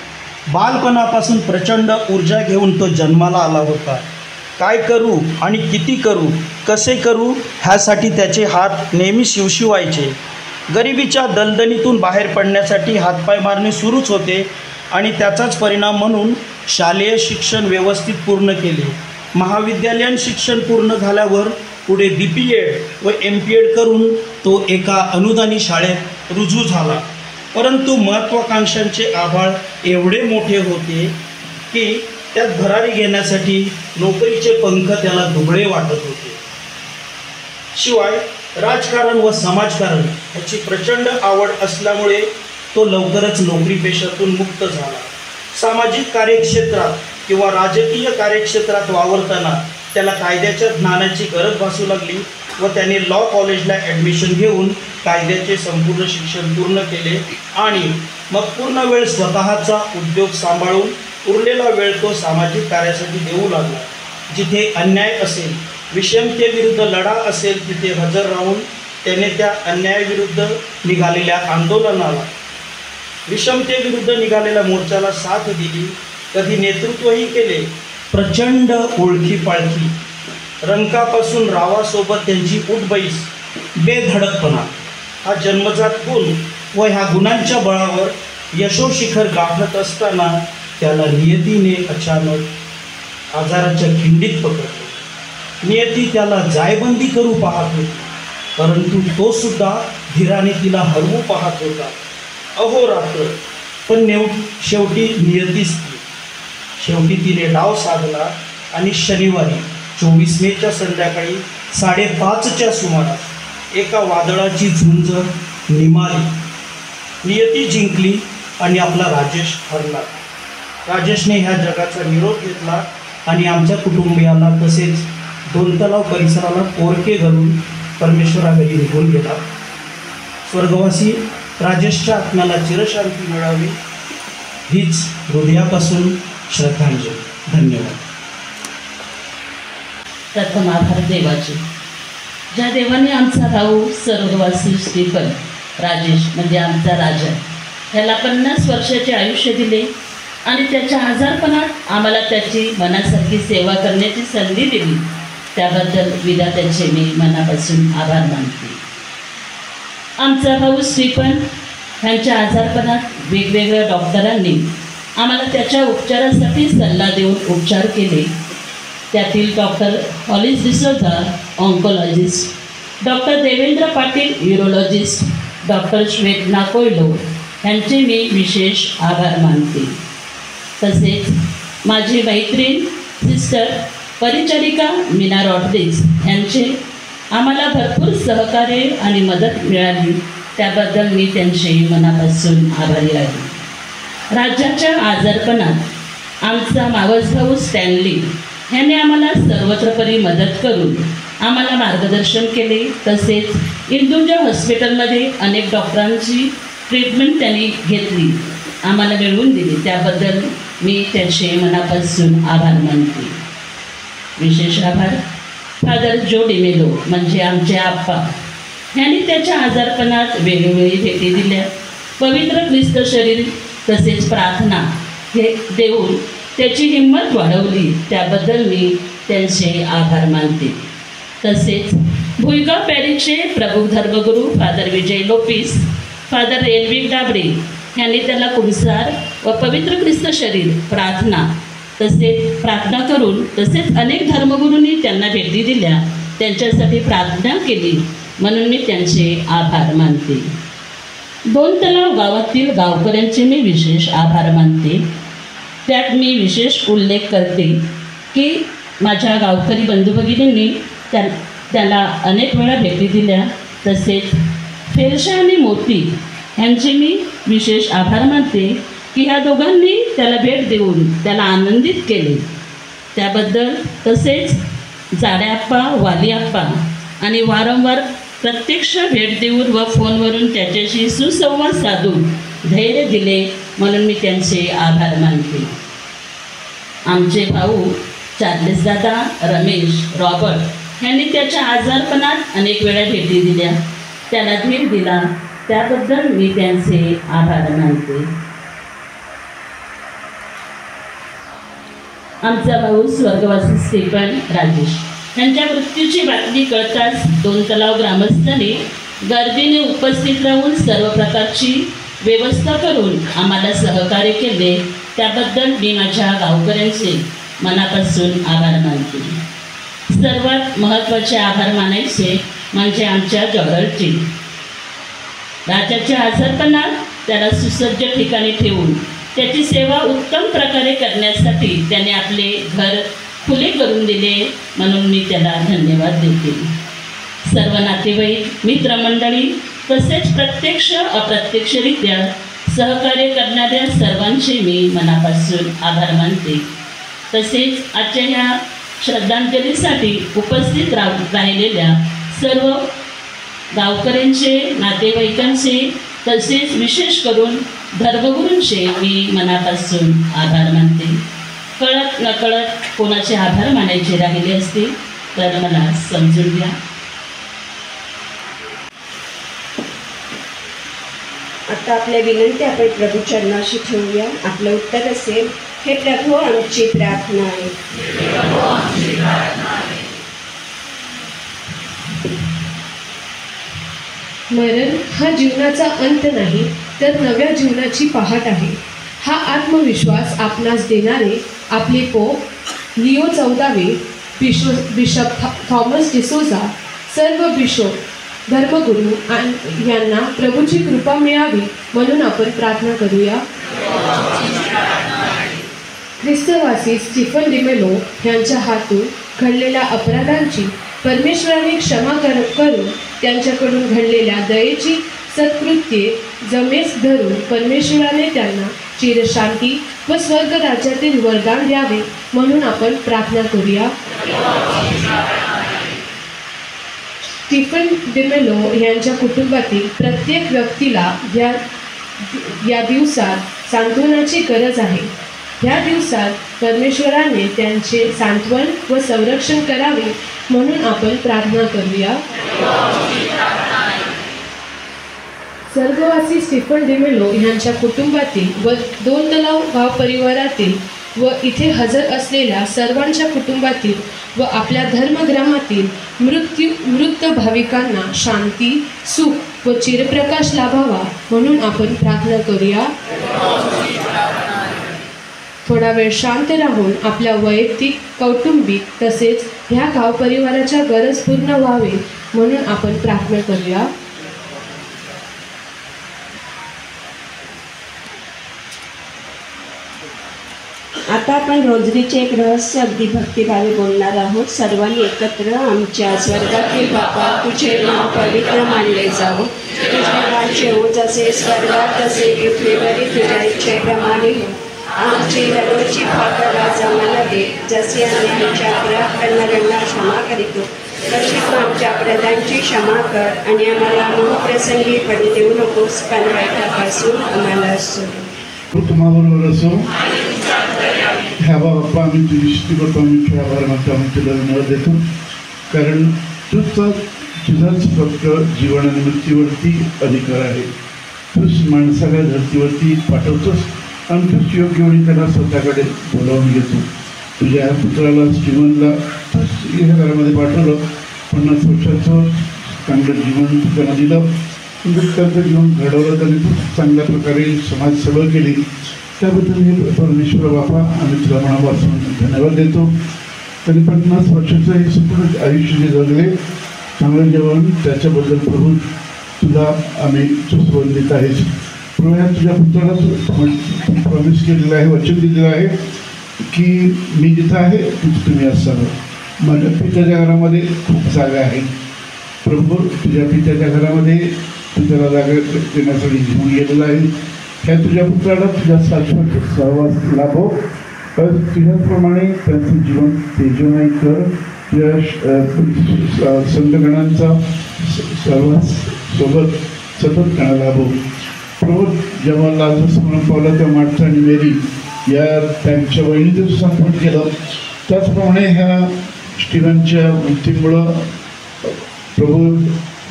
बालपणापासून प्रचंड ऊर्जा घेऊन तो जन्माला आला होता. काय करू आणि किती करू, कसे करू, ह्यासाठी त्याचे हात नेहमी शिवशिवायचे. गरिबीच्या दलदलीतून बाहेर पडण्यासाठी हातपाय मारणे सुरूच होते आणि त्याचाच परिणाम म्हणून शालेय शिक्षण व्यवस्थित पूर्ण केले. महाविद्यालयीन शिक्षण पूर्ण झाल्यावर पुढे BPEd व MPEd करून तो एका अनुदानी शाळेत रुजू झाला. परंतु महत्त्वाकांक्षांचे आभाळ एवढे मोठे होते की त्यात भरारी घेण्यासाठी नोकरीचे पंख त्याला दुबळे वाटत होते. शिवाय राजकारण व समाजकारण याची प्रचंड आवड असल्यामुळे तो लवकरच नोकरीपेशातून मुक्त झाला. सामाजिक कार्यक्षेत्रात किंवा राजकीय कार्यक्षेत्रात वावरताना त्याला कायद्याच्या ज्ञानाची गरज भासू लागली व त्याने लॉ कॉलेजला ॲडमिशन घेऊन कायद्याचे संपूर्ण शिक्षण पूर्ण केले आणि मग पूर्ण वेळ स्वतःचा उद्योग सांभाळून उरलेला वेळ तो सामाजिक कार्यासाठी देऊ लागला. जिथे अन्याय असेल, विषमतेविरुद्ध लढा असेल, तिथे हजर राहून त्याने त्या अन्यायाविरुद्ध निघालेल्या आंदोलनाला, विषमतेविरुद्ध निघालेल्या मोर्चाला साथ दिली. कधी नेतृत्वही केले. प्रचंड ओळखी पाळखी, रंकापासून रावासोबत त्यांची उठबैस, बेधडकपणा हा जन्मजात गुण व ह्या गुणांच्या बळावर यशोशिखर गाठत असताना त्याला नियतीने अचानक आजाराच्या खिंडीत पकडले. नियती त्याला जायबंदी करू पाहत होती, परंतु तो सुद्धा धीराने तिला हरवू पाहत होता अहोरात्र. पण शेवटी नियतीच ती. शेवटी तिने डाव साधला आणि शनिवारी 24 मेच्या संध्याकाळी 5:30च्या सुमारास एका वादळाची झुंज निमाली. नियती जिंकली आणि आपला राजेश हरला. राजेशने ह्या जगाचा निरोप घेतला आणि आमच्या कुटुंबियाला तसेच दोनतलाव परिसराला पोरके घालून परमेश्वराकडे निघून गेला. स्वर्गवासी राजेशच्या आत्म्याला चिरशांती मिळावी हीच हृदयापासून श्रद्धांजली. धन्यवाद. प्रथम आभार देवाचे, ज्या देवाने आमचा भाऊ स्वर्गवासी स्टीफन राजेश म्हणजे आमचा राजा ह्याला 50 वर्षाचे आयुष्य दिले आणि त्याच्या आजारपणात आम्हाला त्याची मनासारखी सेवा करण्याची संधी दिली. त्याबद्दल विधात्याचे मी मनापासून आभार मानते. आमचा भाऊ स्टीफन ह्यांच्या आजारपणात वेगवेगळ्या डॉक्टरांनी आम्हाला त्याच्या उपचारासाठी सल्ला देऊन उपचार केले. त्यातील doctor Hollis D'Souza oncologist, doctor Devendra Patil urologist, doctor Shwetna Coelho यांचे मी विशेष आभार मानते. तसेच माझी मैत्रीण सिस्टर परिचारिका मीना रॉड्रिग्स यांचे आम्हाला भरपूर सहकार्य आणि मदत मिळाली. त्याबद्दल मी त्यांचे मनापासून आभारी आहे. राज्याच्या आजारपणात आमचा मावस भाऊ स्टॅनली ह्याने आम्हाला सर्वत्रपरी मदत करून आम्हाला मार्गदर्शन केले. तसेच इंदुजा हॉस्पिटलमध्ये अनेक डॉक्टरांची ट्रीटमेंट त्यांनी घेतली, आम्हाला मिळवून दिली. त्याबद्दल मी त्यांचे मनापासून आभार मानते. विशेष आभार फादर जो डिमेलो म्हणजे आमचे आप्पा ह्यांनी त्याच्या आजारपणात वेळोवेळी भेटी दिल्या पवित्र ख्रिस्त शरीर तसेच प्रार्थना हे देऊन त्याची हिंमत वाढवली, त्याबद्दल मी त्यांचे आभार मानते. तसेच भुईगाव पॅरिसचे प्रमुख धर्मगुरू फादर विजय लोपिस, फादर एल्विक डाबरे यांनी त्याला पुरस्कार व पवित्र ख्रिस्त शरीर प्रार्थना करून तसेच अनेक धर्मगुरूंनी त्यांना भेटी दिल्या, त्यांच्यासाठी प्रार्थना केली, म्हणून मी त्यांचे आभार मानते. दोन तलाव गावातील गावकऱ्यांचे मी विशेष आभार मानते. त्यात मी विशेष उल्लेख करते की माझ्या गावकरी बंधू भगिनींनी त्याला अनेक वेळा भेटी दिल्या. तसेच फेरशा आणि मोती यांचे मी विशेष आभार मानते की ह्या दोघांनी त्याला भेट देऊन त्याला आनंदित केले, त्याबद्दल. तसेच जाड्याप्पा, वालीआप्पा आणि वारंवार प्रत्यक्ष भेट देऊन व फोनवरून त्याच्याशी सुसंवाद साधून धैर्य दिले, म्हणून मी त्यांचे आभार मानते. आमचे भाऊ चार्लेस दादा, रमेश, रॉबर्ट यांनी त्याच्या आजारपणात अनेक वेळा भेटी दिल्या, त्याला धीर दिला, त्याबद्दल मी त्यांचे आभार मानते. आमचा भाऊ स्वर्गवासी स्टीफन राजेश यांच्या मृत्यूची बातमी कळताच दोन तलाव ग्रामस्थांनी गर्दीने उपस्थित राहून सर्व प्रकारची व्यवस्था करून आम्हाला सहकार्य केले, त्याबद्दल मी माझ्या गावकऱ्यांचे मनापासून आभार मानते. सर्वात महत्त्वाचे आभार मानायचे म्हणजे आमच्या जॉर्जची. राजाच्या आजारपणात त्याला सुसज्ज ठिकाणी ठेवून त्याची सेवा उत्तम प्रकारे करण्यासाठी त्याने आपले घर खुले करून दिले, म्हणून मी त्याला धन्यवाद देते. सर्व नातेवाईक, मित्रमंडळी तसेच प्रत्यक्ष अप्रत्यक्षरित्या सहकार्य करणाऱ्या सर्वांचे मी मनापासून आभार मानते. तसेच आजच्या ह्या श्रद्धांजलीसाठी उपस्थित राहिलेल्या सर्व गावकऱ्यांचे, नातेवाईकांचे तसेच विशेष करून धर्मगुरूंचे मी मनापासून आभार मानते. कळत नकळत कोणाचे आभार मानायचे राहिले असतील तर मला समजून घ्या. आता आपल्या विनंती आपण प्रभू चरणाशी ठेवूया. आपलं उत्तर असेल, हे प्रभू आमची प्रार्थना आहे. मरण हा जीवनाचा अंत नाही, तर नव्या जीवनाची पहाट आहे. हा आत्मविश्वास आपणास देणारे आपले पोप लिओ 14वे, बिशप थॉमस डिसोजा, सर्व बिशप, धर्मगुरू यांना प्रभूची कृपा मिळावी, म्हणून आपण प्रार्थना करूया. ख्रिस्तवासी स्टीफन डिमेलो यांच्या हातून घडलेल्या अपराधांची परमेश्वराने क्षमा करून त्यांच्याकडून घडलेल्या दयेची सत्कृत्ये जमेस धरून परमेश्वराने त्यांना चिरशांती व स्वर्ग राज्यातील वरदान द्यावे, म्हणून आपण प्रार्थना करूया. स्टीफन डिमेलो यांच्या कुटुंबातील प्रत्येक व्यक्तीला या दिवसात सांत्वनाची गरज आहे. ह्या दिवसात परमेश्वराने त्यांचे सांत्वन व संरक्षण करावे, म्हणून आपण प्रार्थना करूया. स्वर्गवासी स्टीफन डिमेलो यांच्या कुटुंबातील व दोन तलाव गाव परिवारातील व इथे हजर असलेल्या सर्वांच्या कुटुंबातील व आपल्या धर्मग्रामातील मृत भाविकांना शांती, सुख व चिरप्रकाश लाभावा, म्हणून आपण प्रार्थना करूया. थोडा वेळ शांत राहून आपल्या वैयक्तिक, कौटुंबिक तसेच ह्या गाव परिवाराच्या गरज पूर्ण व्हावे, म्हणून आपण प्रार्थना करूया. आता आपण रोजरीचे एक रहस्य अगदी भक्तिभावे बोलणार आहोत. सर्वांनी एकत्र. आमच्या स्वर्गातील बाबा, तुझे नाव पवित्र मानले जावो, तुझे राज्य येवो, जसे स्वर्गात तसे पृथ्वीवरील तुझ्या इच्छेप्रमाणे हो. आमची दररोजची भाकर आज आम्हाला दे, जसे आम्ही आमच्या अपराध करणाऱ्यांना क्षमा करीतो, तशी तू आमच्या अपराधांची क्षमा कर, आणि आम्हाला मोहप्रसंगी पडू देऊ नकोस, पण वाईटापासून आम्हाला सोड. तुम्हाबरोबर असो. ह्या बाप्पा आम्ही तुझी स्तुती करतो, आम्ही तुझ्या आभार मानतो, आम्ही तुला धन्यवाद देतो, कारण तुझाच फक्त जीवन आणि मृत्यूवरती अधिकार आहे. तूच माणसाला धर्तीवरती पाठवतोस आणि तूच योग्य वेळी त्यांना स्वतःकडे बोलावून घेतो. तुझ्या पुत्राला स्टीवनला तूच या घरामध्ये पाठवलं. 50 वर्षाचं चांगलं जीवन त्यांना दिलं. त्यांचं जीवन घडवलं त्यांनी खूप चांगल्या प्रकारे समाजसेवा केली. त्याबद्दल मी परमेश्वर बापा आम्ही तुला मनापासून धन्यवाद देतो. त्यांनी 50 वर्षाचं हे संपूर्ण आयुष्य जे जगले चांगलं जेवण त्याच्याबद्दल प्रभू तुला आम्ही सुस्वंदित आहेस. प्रभू या तुझ्या पुत्राला तू प्रॉमिस केलेलं आहे, वचन दिलेलं आहे की मी जिथं आहे तिथं तुम्ही असावं. माझ्या पित्याच्या घरामध्ये खूप जागा आहे. प्रभू तुझ्या पित्याच्या घरामध्ये तू त्याला जागा देण्यासाठी घेऊन गेलेला आहे. ह्या तुझ्या पुत्राला तुझ्या शाश्वत सहवास लाभो. तुझ्याप्रमाणे त्यांचं जीवन तेजोमय कर. तुझ्या संतगणांचा सहवास सोबत सतत काळा लाभो. प्रभू जेव्हा लाजर स्मरण पावलं तेव्हा मार्था आणि मेरी या त्यांच्या वहिनीचं संपन्न केलं. त्याचप्रमाणे ह्या स्टीफनच्या मृत्यूमुळं प्रभू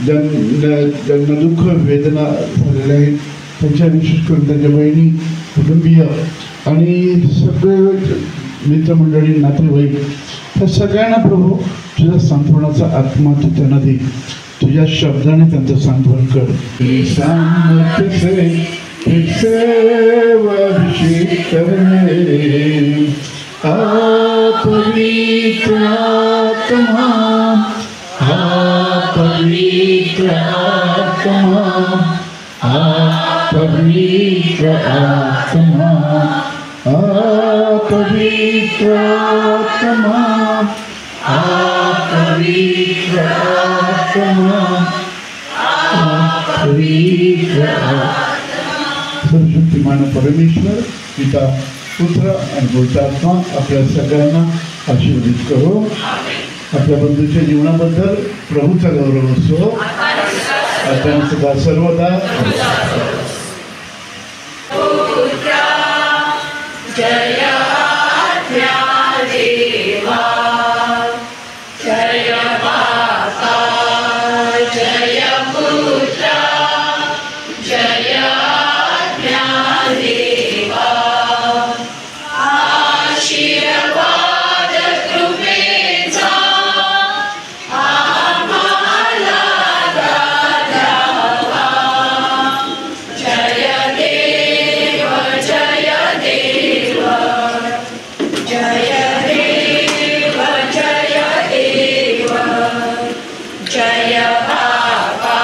ज्यांना दुःख वेदना झालेल्या आहेत त्यांच्या विशेष करून त्यांच्या बहिणी कुटुंबीय आणि सगळे मित्रमंडळी नातेवाईक त्या सगळ्यांना प्रभू तुझ्या सांत्वनाचा आत्मा तू त्यांना दे. तुझ्या शब्दाने त्यांचं सांत्वन कर. पवित्र आत्मा, पवित्र आत्मा, पवित्र आत्मा, पवित्र आत्मा, पवित्र आत्मा, पवित्र सर्वशक्तिमान परमेश्वर पिता पुत्र आणि पवित्रात्मा आपल्या सगळ्यांना आशीर्वादित करो. आपल्या बंधूच्या जीवनाबद्दल प्रभूचा गौरव असो. आपण सदा सर्वदा जय देवा, जय माता, जय पुत्र, जय देवा. आशीर्वाद कृपेचा आम्हाला द्यावा. जय देव, जय देव, जय देव, जय देव, जय बाबा,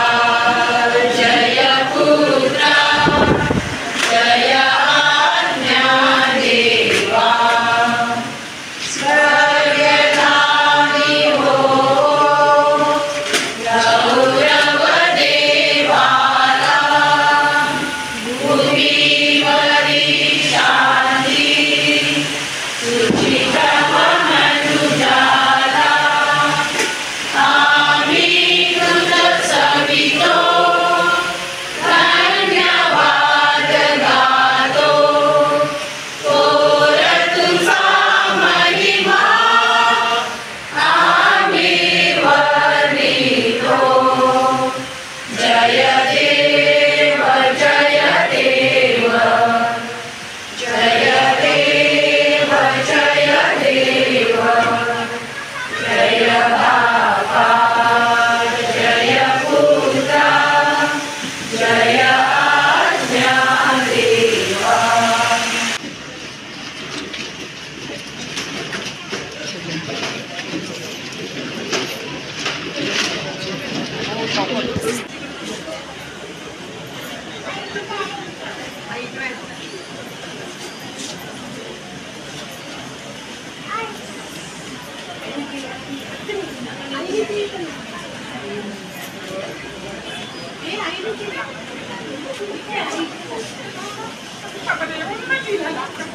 जय पुत्र, जय देवा. स्वर्गधामी हो गौरव देवाला, भूमीवरी शांती तुझी मनुजाला. आम्ही तुझं सवितो धन्यवाद गातो. थोर तुझा महिमा आम्ही वर्णितो. जय देव, जय देव, जय देव, जय देव, जय बाबा, जय पुत्र, जय देवा. Apa dia?